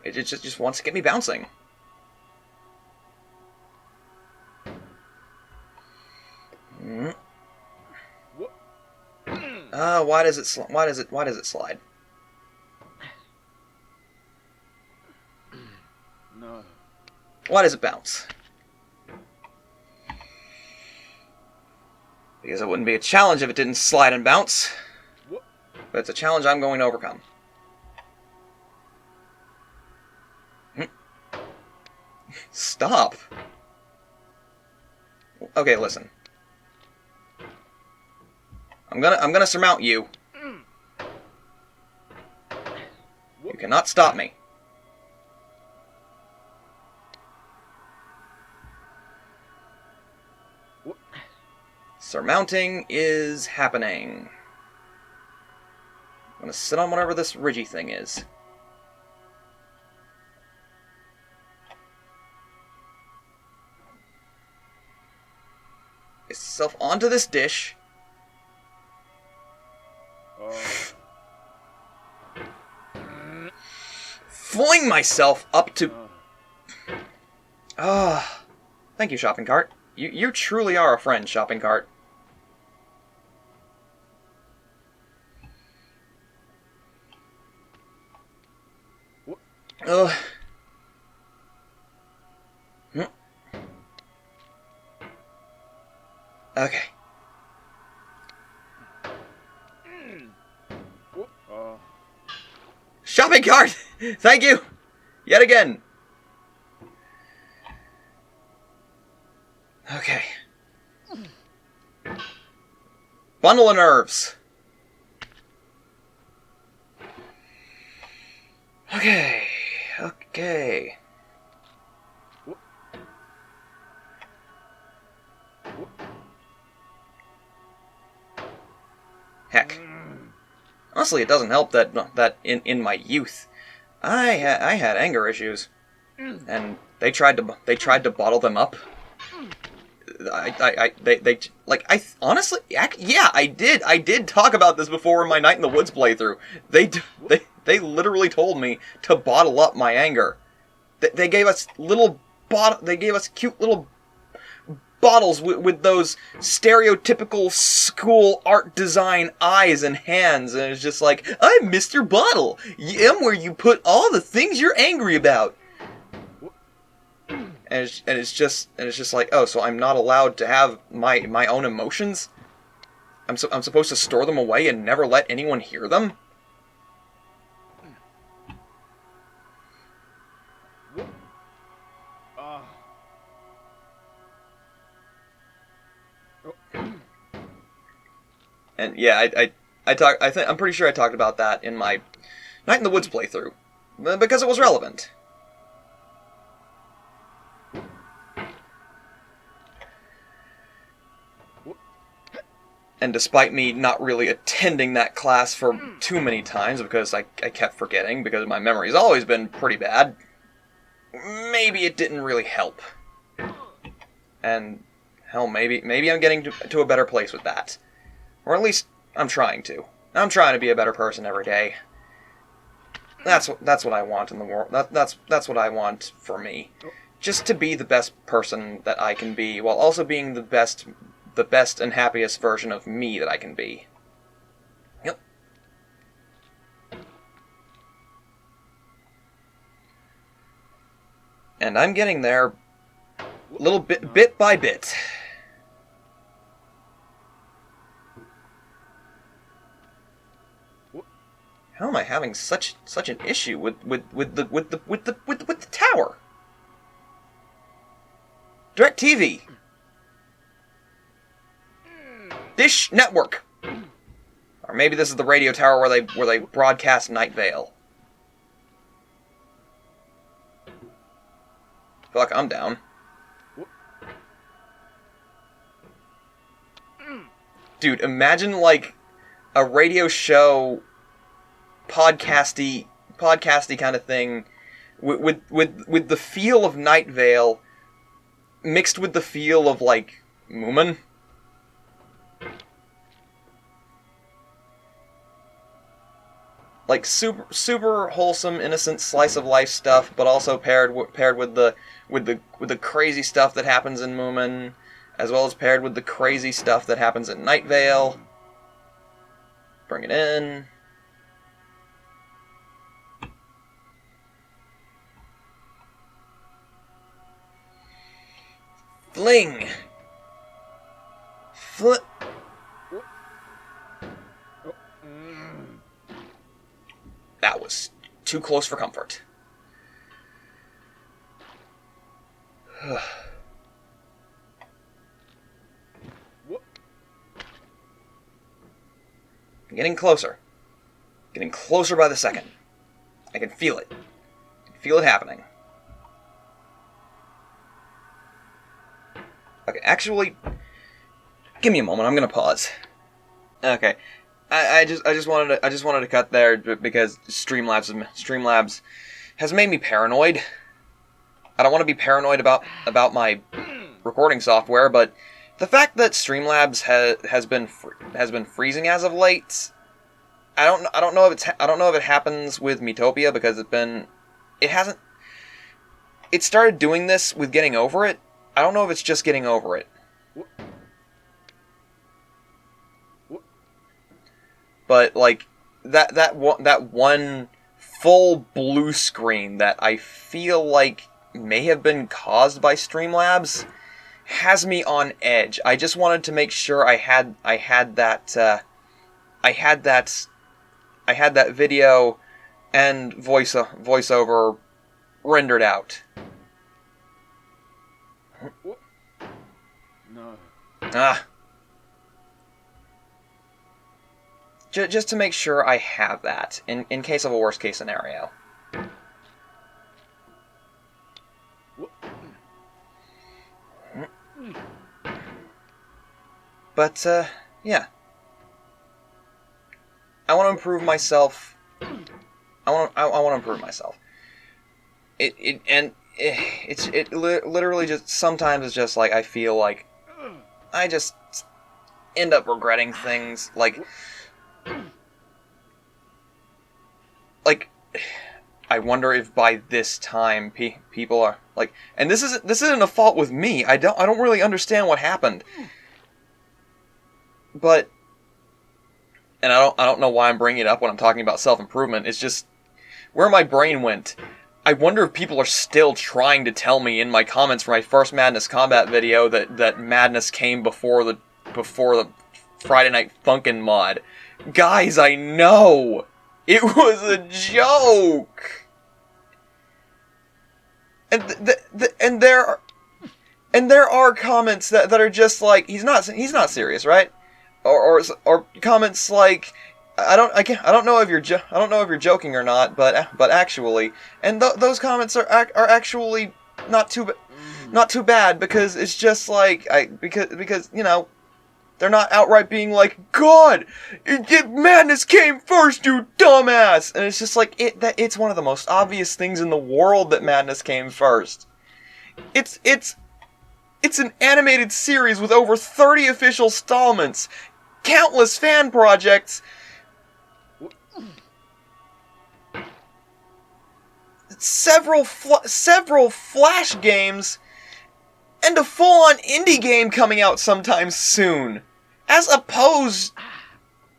It just wants to get me bouncing. Why does it slide? No. Why does it bounce? Because it wouldn't be a challenge if it didn't slide and bounce. But it's a challenge I'm going to overcome. Stop. Okay, listen. I'm gonna surmount you. You cannot stop me. Surmounting is happening. I'm gonna sit on whatever this ridgy thing is. Get yourself onto this dish. Fling myself up to... Thank you, shopping cart. You truly are a friend, shopping cart. Okay. Shopping cart! Thank you! Yet again. Okay. Bundle of nerves. Okay. Okay. Heck. Honestly, it doesn't help that in my youth, I had anger issues, and they tried to bottle them up. Honestly, yeah, I did talk about this before in my Night in the Woods playthrough. They literally told me to bottle up my anger. They gave us cute little bottles with those stereotypical school art design eyes and hands, and it's just like, I'm Mr. Bottle. I'm where you put all the things you're angry about. And it's just like, oh, so I'm not allowed to have my own emotions? I'm supposed to store them away and never let anyone hear them? And yeah, I'm pretty sure I talked about that in my Night in the Woods playthrough, because it was relevant. And despite me not really attending that class for too many times, because I kept forgetting, because my memory's always been pretty bad, maybe it didn't really help. And hell, maybe I'm getting to a better place with that. Or at least, I'm trying to. I'm trying to be a better person every day. That's what I want in the world. That's what I want for me. Just to be the best person that I can be, while also being the best and happiest version of me that I can be. Yep. And I'm getting there, little bit by bit. How am I having such an issue with the tower? DirecTV. Dish Network. Or maybe this is the radio tower where they broadcast Night Vale. I feel like I'm down. Dude, imagine like a radio show podcasty kind of thing with the feel of Night Vale mixed with the feel of like Moomin. like super wholesome, innocent slice of life stuff, but also paired with the crazy stuff that happens in Moomin, as well as paired with the crazy stuff that happens in Night Vale. Bring it in. Fling. That was too close for comfort. Getting closer. Getting closer by the second. I can feel it. I can feel it happening. Okay, actually, give me a moment. I'm gonna pause. Okay, I just wanted to cut there because Streamlabs has made me paranoid. I don't want to be paranoid about my recording software, but the fact that Streamlabs has been freezing as of late, I don't know if it happens with Metopia because it started doing this with Getting Over It. I don't know if it's just Getting Over It. But like that one full blue screen that I feel like may have been caused by Streamlabs has me on edge. I just wanted to make sure I had that video and voiceover rendered out. No. Just to make sure I have that in case of a worst case scenario. But yeah, I want to improve myself. I want to improve myself. It literally just sometimes it's just like I feel like I just end up regretting things like I wonder if by this time people are like, and this isn't a fault with me. I don't really understand what happened. But, and I don't know why I'm bringing it up when I'm talking about self-improvement. It's just where my brain went. I wonder if people are still trying to tell me in my comments for my first Madness Combat video that Madness came before the Friday Night Funkin' mod. Guys, I know! It was a joke! And there are comments that are just like, he's not serious, right? Or comments like, I don't know if you're joking or not, but actually, and those comments are actually not too bad because it's just like because you know, they're not outright being like, God, Madness came first, you dumbass, and it's just like it's one of the most obvious things in the world that Madness came first. It's an animated series with over 30 official installments, countless fan projects, several Flash games, and a full-on indie game coming out sometime soon, as opposed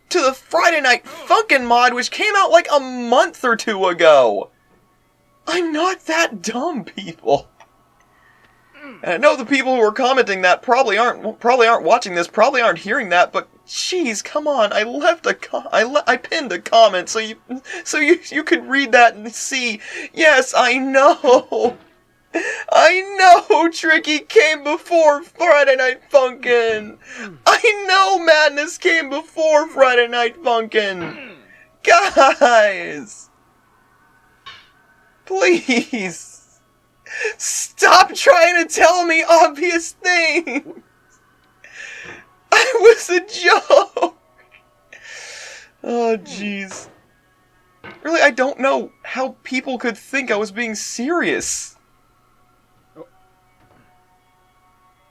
to the Friday Night Funkin' mod, which came out like a month or two ago. I'm not that dumb, people. And I know the people who are commenting that probably aren't watching this, probably aren't hearing that, but jeez, come on! I pinned a comment so you could read that and see. Yes, I know. I know Tricky came before Friday Night Funkin'. I know Madness came before Friday Night Funkin'. Guys, please. Stop trying to tell me obvious things! I was a joke! Oh, jeez. Really, I don't know how people could think I was being serious.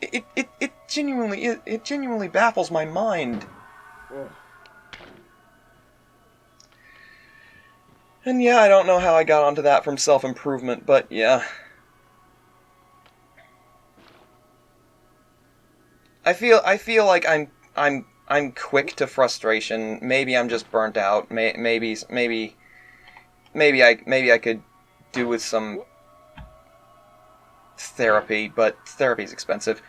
It genuinely baffles my mind. And yeah, I don't know how I got onto that from self-improvement, but yeah. I feel like I'm quick to frustration. Maybe I'm just burnt out. Maybe I could do with some therapy, but therapy's expensive.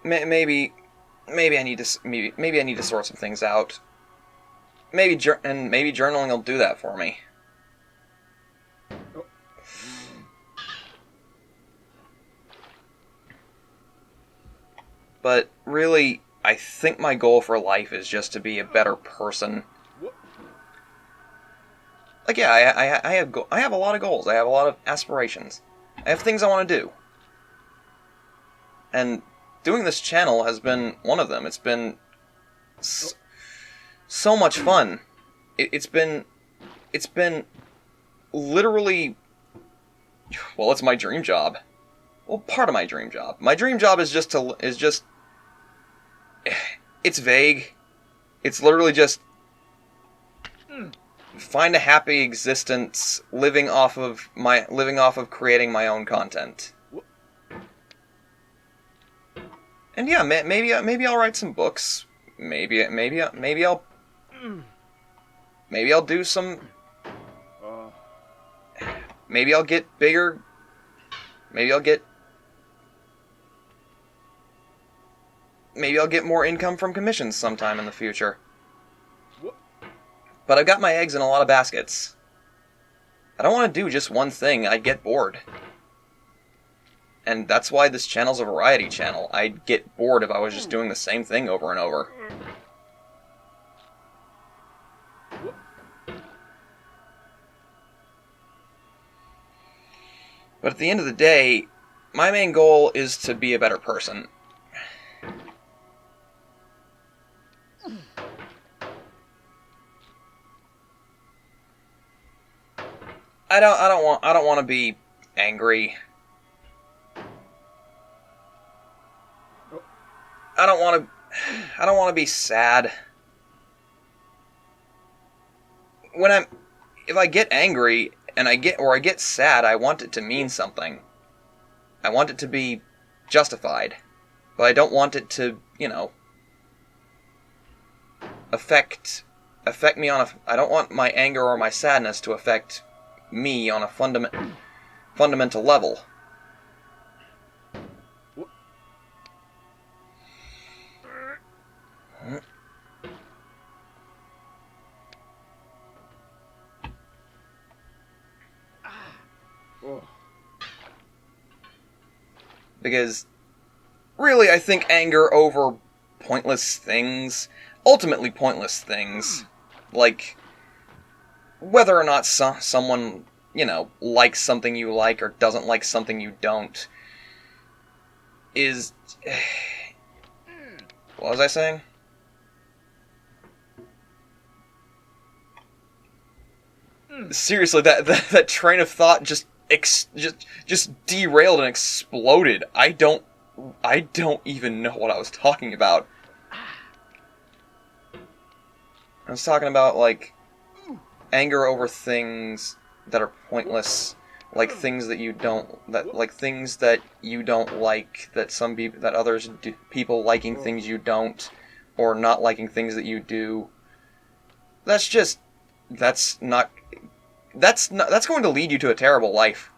Maybe I need to maybe I need to sort some things out. Maybe journaling will do that for me. But really, I think my goal for life is just to be a better person. Like, yeah, I have a lot of goals. I have a lot of aspirations. I have things I want to do. And doing this channel has been one of them. It's been so much fun. It's been literally, well, it's my dream job. Well, part of my dream job. My dream job is just it's vague. It's literally just find a happy existence living off of creating my own content. And yeah, maybe I'll write some books. Maybe I'll do some. Maybe I'll get bigger. Maybe I'll get more income from commissions sometime in the future. But I've got my eggs in a lot of baskets. I don't want to do just one thing. I'd get bored. And that's why this channel's a variety channel. I'd get bored if I was just doing the same thing over and over. But at the end of the day, my main goal is to be a better person. I don't want to be angry. I don't want to be sad. If I get angry and I get sad, I want it to mean something. I want it to be justified. But I don't want it to, affect me I don't want my anger or my sadness to affect me on a fundamental level. Because, really, I think anger over ultimately pointless things, like whether or not someone, likes something you like or doesn't like something you don't, is... What was I saying? Seriously, that train of thought just derailed and exploded. I don't even know what I was talking about. I was talking about, like, anger over things that are pointless, like things that you don't like, that some people, that others do, people liking things you don't, or not liking things that you do. That's going to lead you to a terrible life.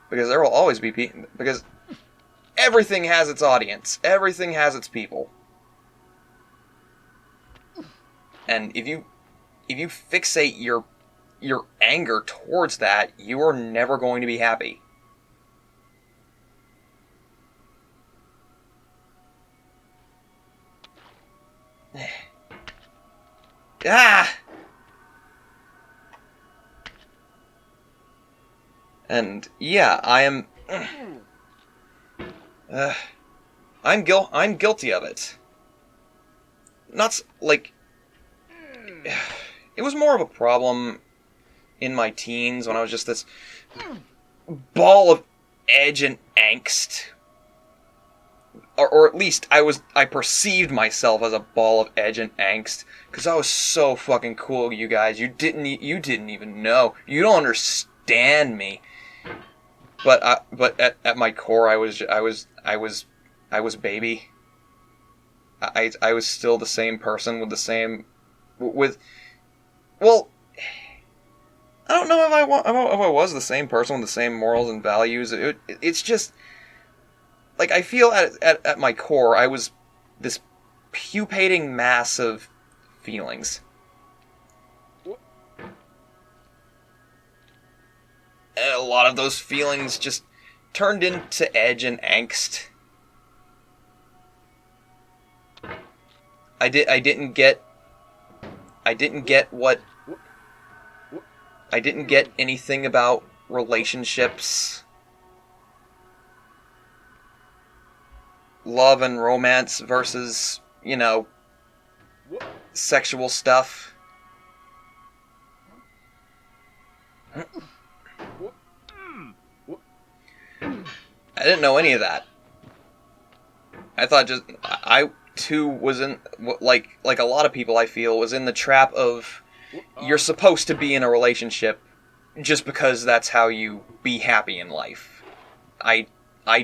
Because there will always be people, because everything has its audience. Everything has its people. And if you fixate your anger towards that, you are never going to be happy. Ah! And yeah, I'm guilty of it. Not like it was more of a problem in my teens when I was just this ball of edge and angst. or at least I perceived myself as a ball of edge and angst, because I was so fucking cool, you guys. You didn't even know. You don't understand me. But at my core, I was baby. I was still the same person well, I don't know if I was the same person with the same morals and values. It's just, like, I feel at my core, I was this pupating mass of feelings. And a lot of those feelings just turned into edge and angst. I didn't get anything about relationships, love and romance versus, sexual stuff. I didn't know any of that. I thought I too was in, like a lot of people I feel, was in the trap of, you're supposed to be in a relationship just because that's how you be happy in life. I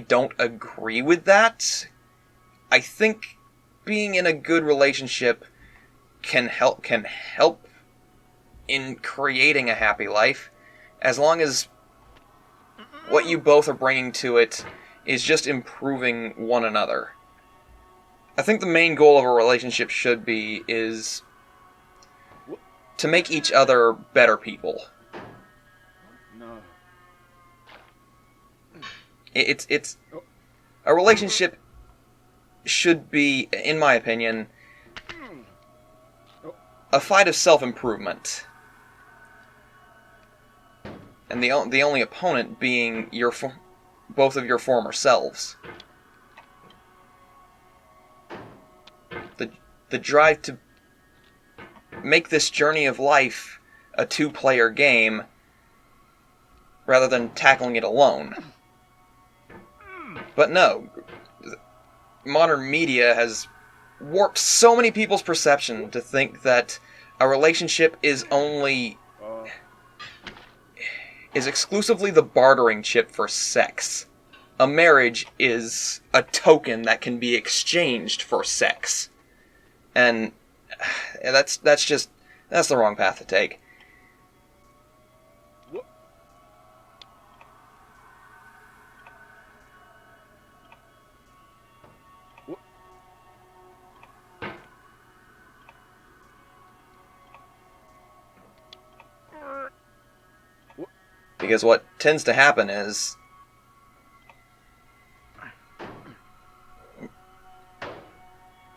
don't agree with that. I think being in a good relationship can help in creating a happy life, as long as what you both are bringing to it is just improving one another. I think the main goal of a relationship is to make each other better people. No. It's a relationship should be, in my opinion, a fight of self-improvement. And the only opponent being both of your former selves. The drive to make this journey of life a two-player game rather than tackling it alone. But no, modern media has warped so many people's perception to think that a relationship is exclusively the bartering chip for sex. A marriage is a token that can be exchanged for sex. And that's the wrong path to take. Because what tends to happen is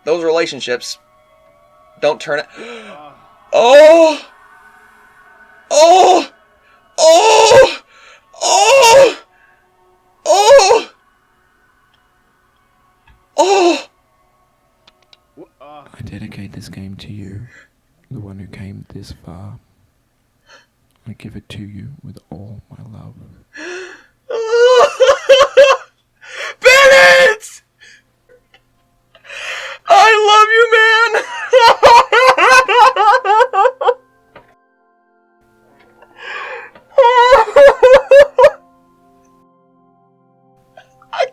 those relationships don't turn it. Oh! Oh! Oh! Oh! Oh! Oh! I dedicate this game to you, the one who came this far. I give it to you with all my love. Bennett! I love you, man!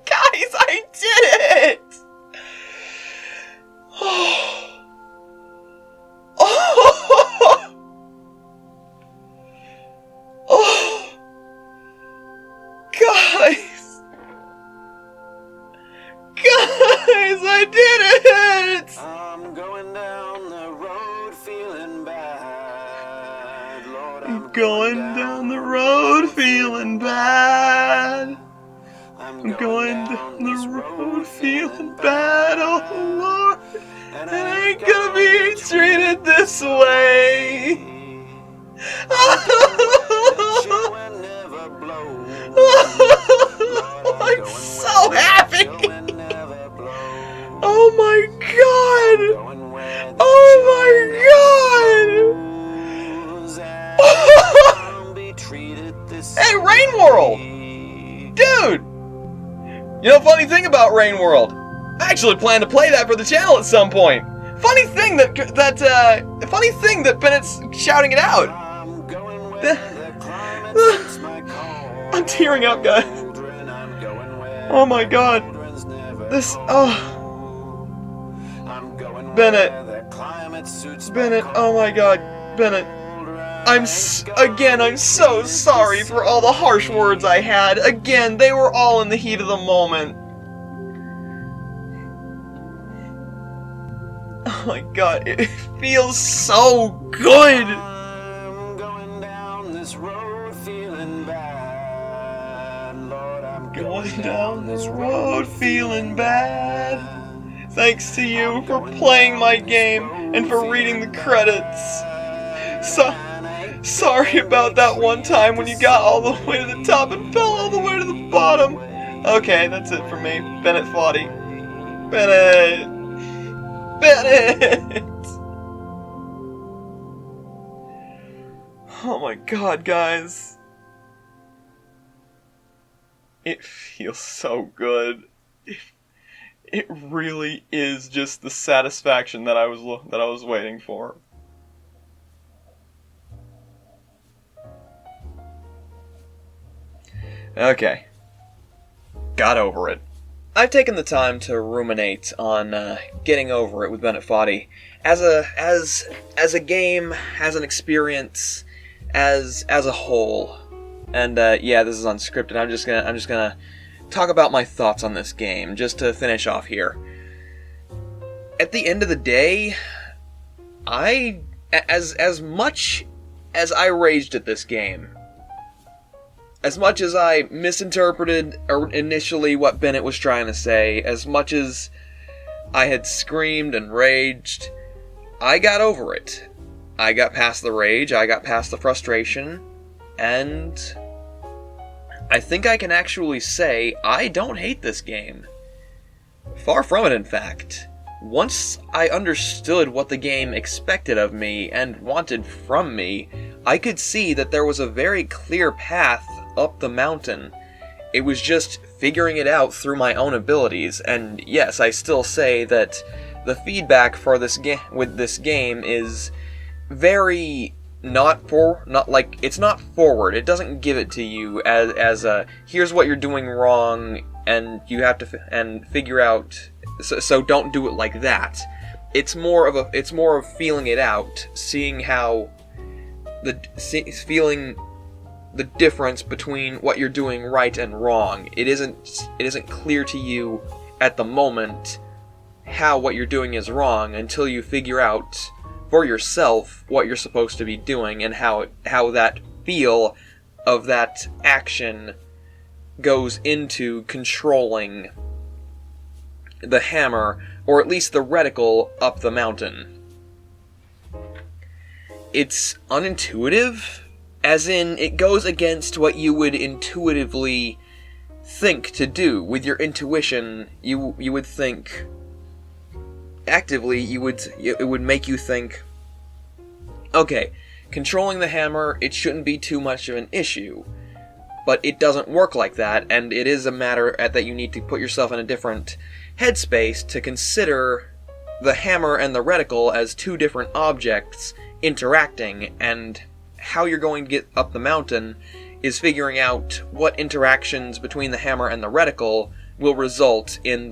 Guys, I did it! Guys, I did it! I'm going down the road feeling bad. Lord, I'm going down the road feeling bad. I'm going down the road feeling bad, oh Lord. And I ain't gonna be treated this way. I'm so happy! Oh my god! Oh my god! Hey, Rain World! Dude! You know, funny thing about Rain World, I actually plan to play that for the channel at some point. Funny thing that Bennett's shouting it out. I'm going where the climate suits my cold. I'm tearing up, guys. I'm going where Oh my god. children's never This, go. oh, I'm going Bennett. where the climate suits my Bennett, cold. oh my god, Bennett. I'm so sorry for all the harsh words I had. Again, they were all in the heat of the moment. Oh my god, it feels so good. I'm going down this road feeling bad. Lord, I'm Going down this road feeling bad. Thanks to you for playing my game and for reading the credits. Sorry about that one time when you got all the way to the top and fell all the way to the bottom. Okay, that's it for me. Bennett Foddy. Bennett. Oh my god, guys. It feels so good. It really is just the satisfaction that I was waiting for. Okay. Got over it. I've taken the time to ruminate on getting over it with Bennett Foddy as a game, as an experience, as a whole. And yeah, this is unscripted. I'm just gonna talk about my thoughts on this game just to finish off here. At the end of the day, as much as I raged at this game, as much as I misinterpreted initially what Bennett was trying to say, as much as I had screamed and raged, I got over it. I got past the rage, I got past the frustration, and I think I can actually say I don't hate this game. Far from it, in fact. Once I understood what the game expected of me and wanted from me, I could see that there was a very clear path up the mountain. It was just figuring it out through my own abilities, and yes, I still say that the feedback for this with this game is very it's not forward. It doesn't give it to you as a here's what you're doing wrong and you have to figure out, so don't do it like that. It's more of feeling it out, seeing how feeling the difference between what you're doing right and wrong. It isn't clear to you at the moment how what you're doing is wrong until you figure out for yourself what you're supposed to be doing and how that feel of that action goes into controlling the hammer, or at least the reticle, up the mountain. It's unintuitive, as in it goes against what you would intuitively think to do. With your intuition, you would think actively, it would make you think, okay, controlling the hammer, it shouldn't be too much of an issue. But it doesn't work like that, and it is a matter that you need to put yourself in a different headspace to consider the hammer and the reticle as two different objects interacting, and how you're going to get up the mountain is figuring out what interactions between the hammer and the reticle will result in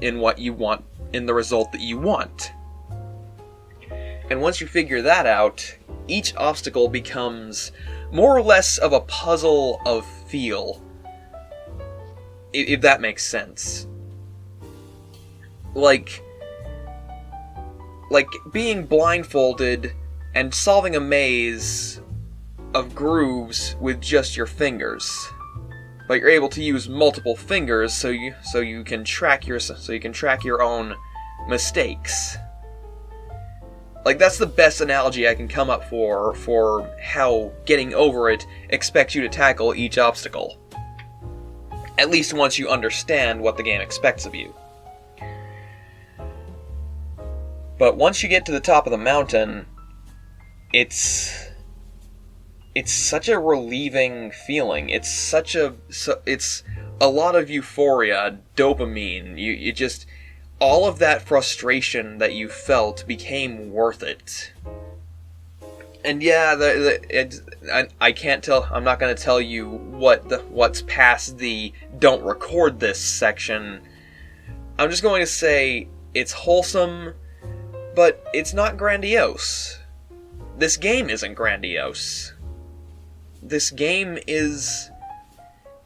what you want, in the result that you want. And once you figure that out, each obstacle becomes more or less of a puzzle of feel, if that makes sense. Like being blindfolded and solving a maze of grooves with just your fingers. But you're able to use multiple fingers so you can track your own mistakes. Like, that's the best analogy I can come up for how getting over it expects you to tackle each obstacle. At least once you understand what the game expects of you. But once you get to the top of the mountain, it's such a relieving feeling. It's a lot of euphoria, dopamine. You just, all of that frustration that you felt became worth it. And yeah, I can't tell. I'm not going to tell you what's past the "don't record this" section. I'm just going to say it's wholesome, but it's not grandiose. This game isn't grandiose. This game is,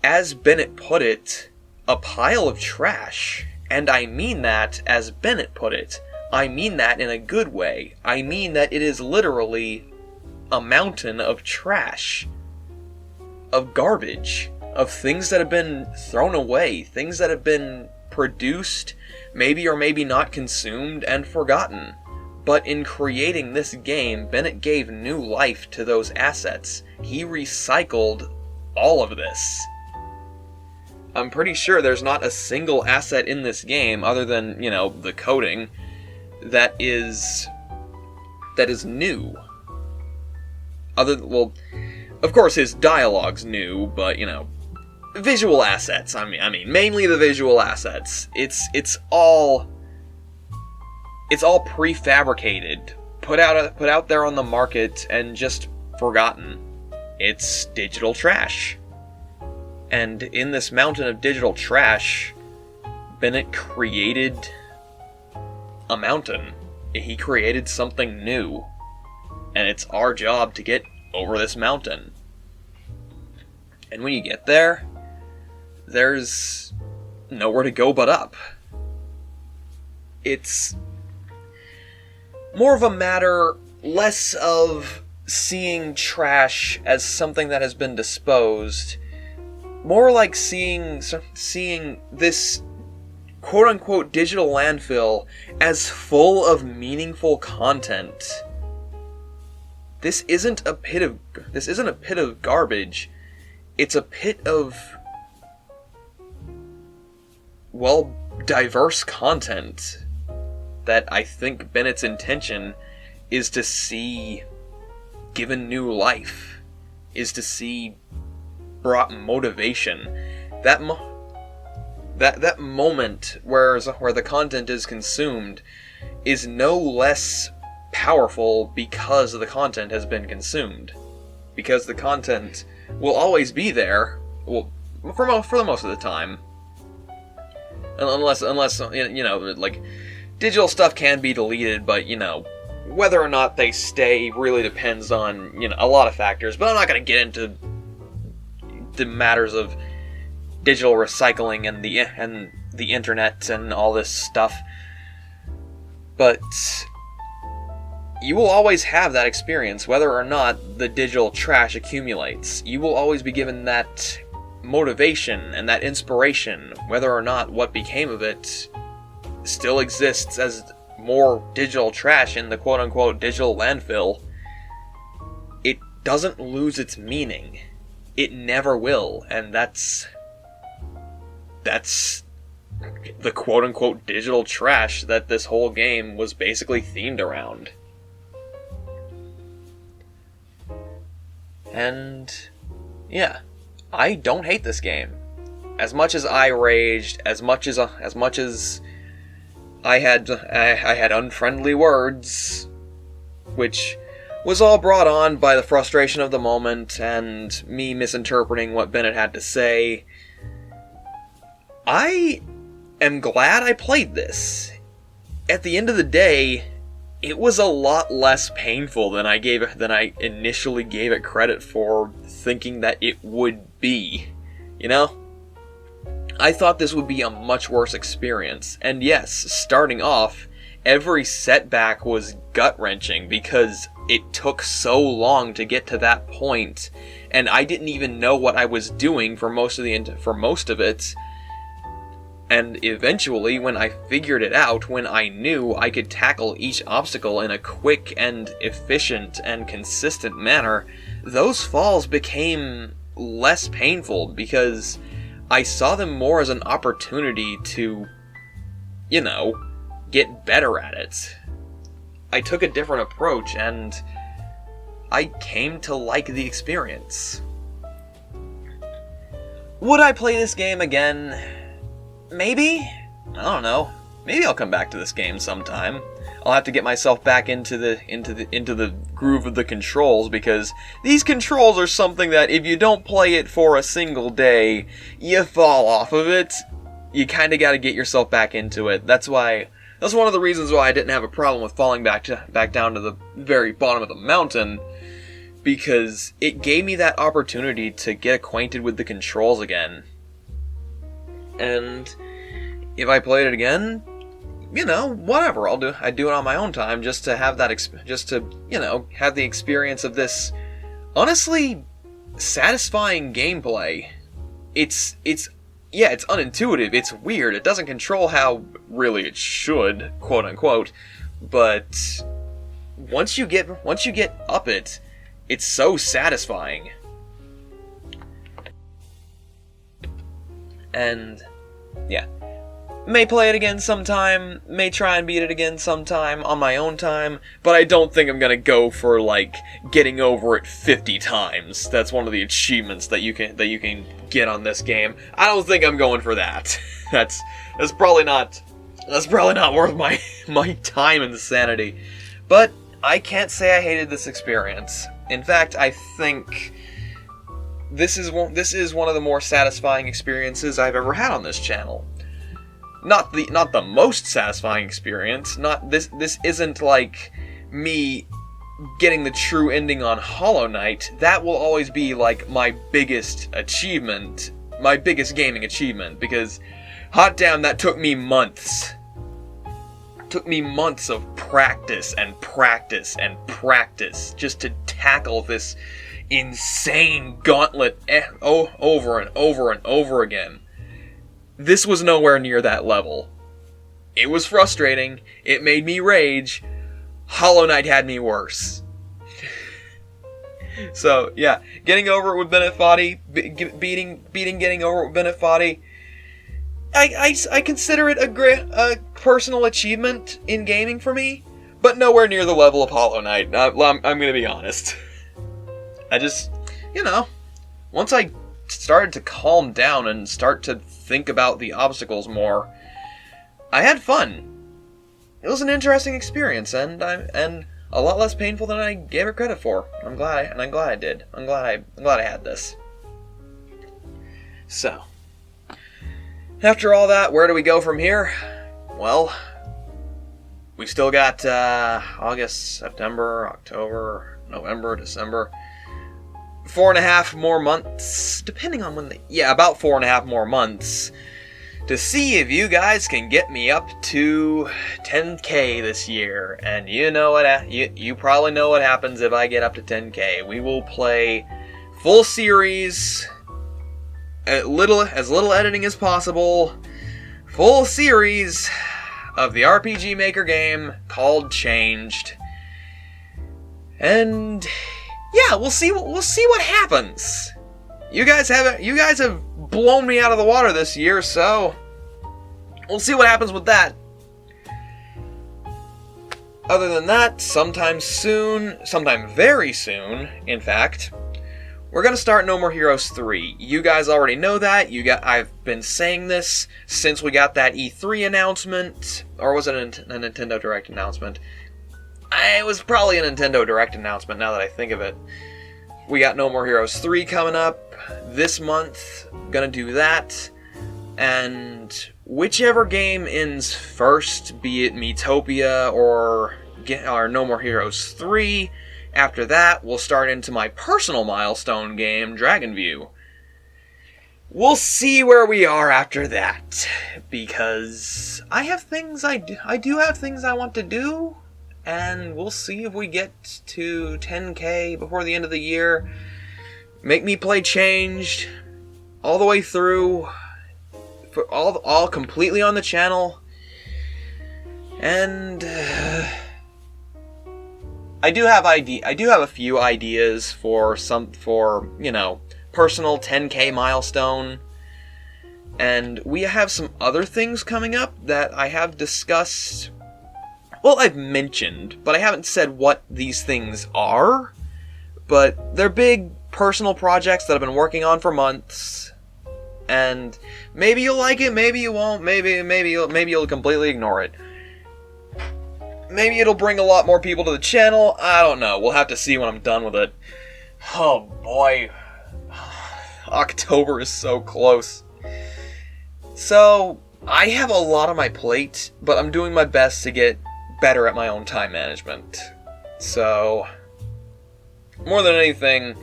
as Bennett put it, a pile of trash. And I mean that as Bennett put it. I mean that in a good way. I mean that it is literally a mountain of trash. Of garbage. Of things that have been thrown away. Things that have been produced, maybe or maybe not consumed, and forgotten. But in creating this game, Bennett gave new life to those assets. He recycled all of this. I'm pretty sure there's not a single asset in this game, other than, the coding, that is new. Well, of course his dialogue's new, but, visual assets. I mean, mainly the visual assets. It's all prefabricated, put out there on the market, and just forgotten. It's digital trash. And in this mountain of digital trash, Bennett created a mountain. He created something new. And it's our job to get over this mountain. And when you get there, there's nowhere to go but up. It's more of a matter, less of seeing trash as something that has been disposed, more like seeing this quote-unquote digital landfill as full of meaningful content. This isn't a pit of garbage. It's a pit of, well, diverse content that I think Bennett's intention is to see given new life, is to see brought motivation. That moment where the content is consumed is no less powerful because the content has been consumed. Because the content will always be there, well, for the most of the time. Unless like, digital stuff can be deleted, but, whether or not they stay really depends on, a lot of factors. But I'm not going to get into the matters of digital recycling and the internet and all this stuff. But you will always have that experience, whether or not the digital trash accumulates. You will always be given that motivation and that inspiration, whether or not what became of it still exists as more digital trash in the quote-unquote digital landfill. It doesn't lose its meaning. It never will, and that's the quote-unquote digital trash that this whole game was basically themed around. And yeah, I don't hate this game. As much as I raged, as much as I had unfriendly words, which was all brought on by the frustration of the moment and me misinterpreting what Bennett had to say, I am glad I played this. At the end of the day, it was a lot less painful than I initially gave it credit for, thinking that it would be. I thought this would be a much worse experience. And yes, starting off, every setback was gut-wrenching because it took so long to get to that point, and I didn't even know what I was doing for most of it. And eventually, when I figured it out, when I knew I could tackle each obstacle in a quick and efficient and consistent manner, those falls became less painful because I saw them more as an opportunity to, get better at it. I took a different approach, and I came to like the experience. Would I play this game again? Maybe? I don't know. Maybe I'll come back to this game sometime. I'll have to get myself back into the groove of the controls, because these controls are something that if you don't play it for a single day, you fall off of it. You kind of got to get yourself back into it. That's one of the reasons why I didn't have a problem with falling back down to the very bottom of the mountain, because it gave me that opportunity to get acquainted with the controls again. And if I played it again, whatever, I'd do it on my own time, just to have that, have the experience of this, honestly, satisfying gameplay. It's unintuitive, it's weird, it doesn't control how really it should, quote unquote, but once you get up it, it's so satisfying. And, yeah. May play it again sometime, may try and beat it again sometime on my own time, but I don't think I'm gonna go for, getting over it 50 times. That's one of the achievements that you can get on this game. I don't think I'm going for that. That's probably not worth my time and sanity. But I can't say I hated this experience. In fact, I think this is one of the more satisfying experiences I've ever had on this channel. Not the most satisfying experience. This isn't like me getting the true ending on Hollow Knight. That will always be my biggest achievement, my biggest gaming achievement, because hot damn, that took me months. It took me months of practice and practice and practice just to tackle this insane gauntlet over and over and over again. This was nowhere near that level. It was frustrating. It made me rage. Hollow Knight had me worse. So, yeah. Getting over it with Benefati, beating getting over it with Benefati, I consider it a personal achievement in gaming for me, but nowhere near the level of Hollow Knight. I'm gonna be honest. I just, once I started to calm down and start to think about the obstacles more, I had fun. It was an interesting experience, and a lot less painful than I gave it credit for. I'm glad I did. I'm glad I had this. So, after all that, where do we go from here? Well, we still got August, September, October, November, December. 4.5 more months, depending on when about 4.5 more months, to see if you guys can get me up to 10K this year. And you know what, you probably know what happens if I get up to 10K. We will play full series, as little editing as possible, full series of the RPG Maker game called Changed. And yeah, we'll see what happens. You guys have blown me out of the water this year, so we'll see what happens with that. Other than that, sometime very soon, in fact, we're gonna start No More Heroes 3. You guys already know that. I've been saying this since we got that E3 announcement, or was it a Nintendo Direct announcement? It was probably a Nintendo Direct announcement, now that I think of it. We got No More Heroes 3 coming up this month. Gonna do that. And whichever game ends first, be it Miitopia or No More Heroes 3, after that, we'll start into my personal milestone game, Dragonview. We'll see where we are after that, because I do have things I want to do. And we'll see if we get to 10K before the end of the year. Make me play Changed all the way through, for all completely on the channel. And I do have a few ideas for personal 10K milestone. And we have some other things coming up that I have discussed. Well, I've mentioned, but I haven't said what these things are. But they're big personal projects that I've been working on for months. And maybe you'll like it, maybe you won't, maybe you'll completely ignore it. Maybe it'll bring a lot more people to the channel, I don't know, we'll have to see when I'm done with it. Oh boy, October is so close. So, I have a lot on my plate, but I'm doing my best to get better at my own time management. So, more than anything,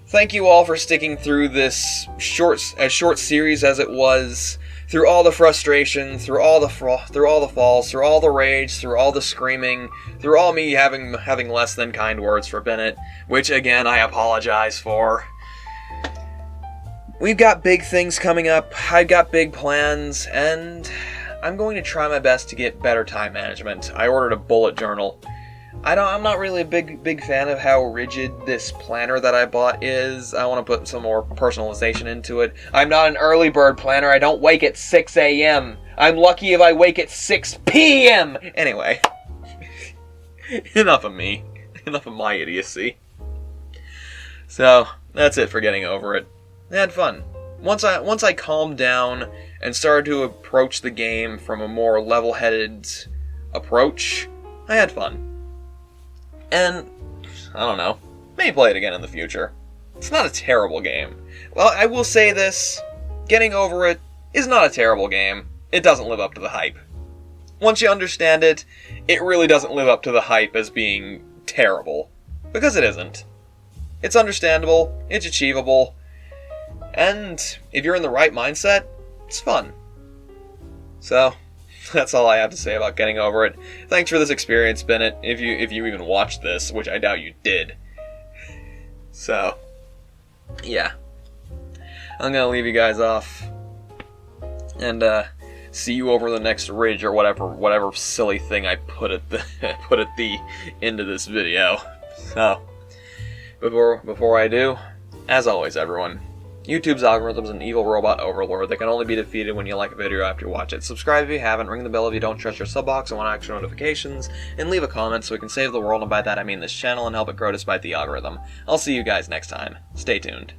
thank you all for sticking through this short series as it was, through all the frustration, through all the falls, through all the rage, through all the screaming, through all me having less than kind words for Bennett, which again I apologize for. We've got big things coming up, I've got big plans, and I'm going to try my best to get better time management. I ordered a bullet journal. I'm not really a big fan of how rigid this planner that I bought is. I want to put some more personalization into it. I'm not an early bird planner. I don't wake at 6 a.m. I'm lucky if I wake at 6 p.m. Anyway, enough of me. Enough of my idiocy. So, that's it for getting over it. I had fun. Once I calmed down and started to approach the game from a more level-headed approach, I had fun. And, I don't know, maybe play it again in the future. It's not a terrible game. Well, I will say this, getting over it is not a terrible game. It doesn't live up to the hype. Once you understand it, it really doesn't live up to the hype as being terrible. Because it isn't. It's understandable, it's achievable, and if you're in the right mindset, it's fun. So, that's all I have to say about getting over it. Thanks for this experience, Bennett, if you even watched this, which I doubt you did. So, yeah. I'm gonna leave you guys off. And, see you over the next ridge or whatever silly thing I put at the end of this video. So, before I do, as always, everyone, YouTube's algorithm is an evil robot overlord that can only be defeated when you like a video after you watch it. Subscribe if you haven't, ring the bell if you don't trust your sub box and want extra notifications, and leave a comment so we can save the world, and by that I mean this channel, and help it grow despite the algorithm. I'll see you guys next time. Stay tuned.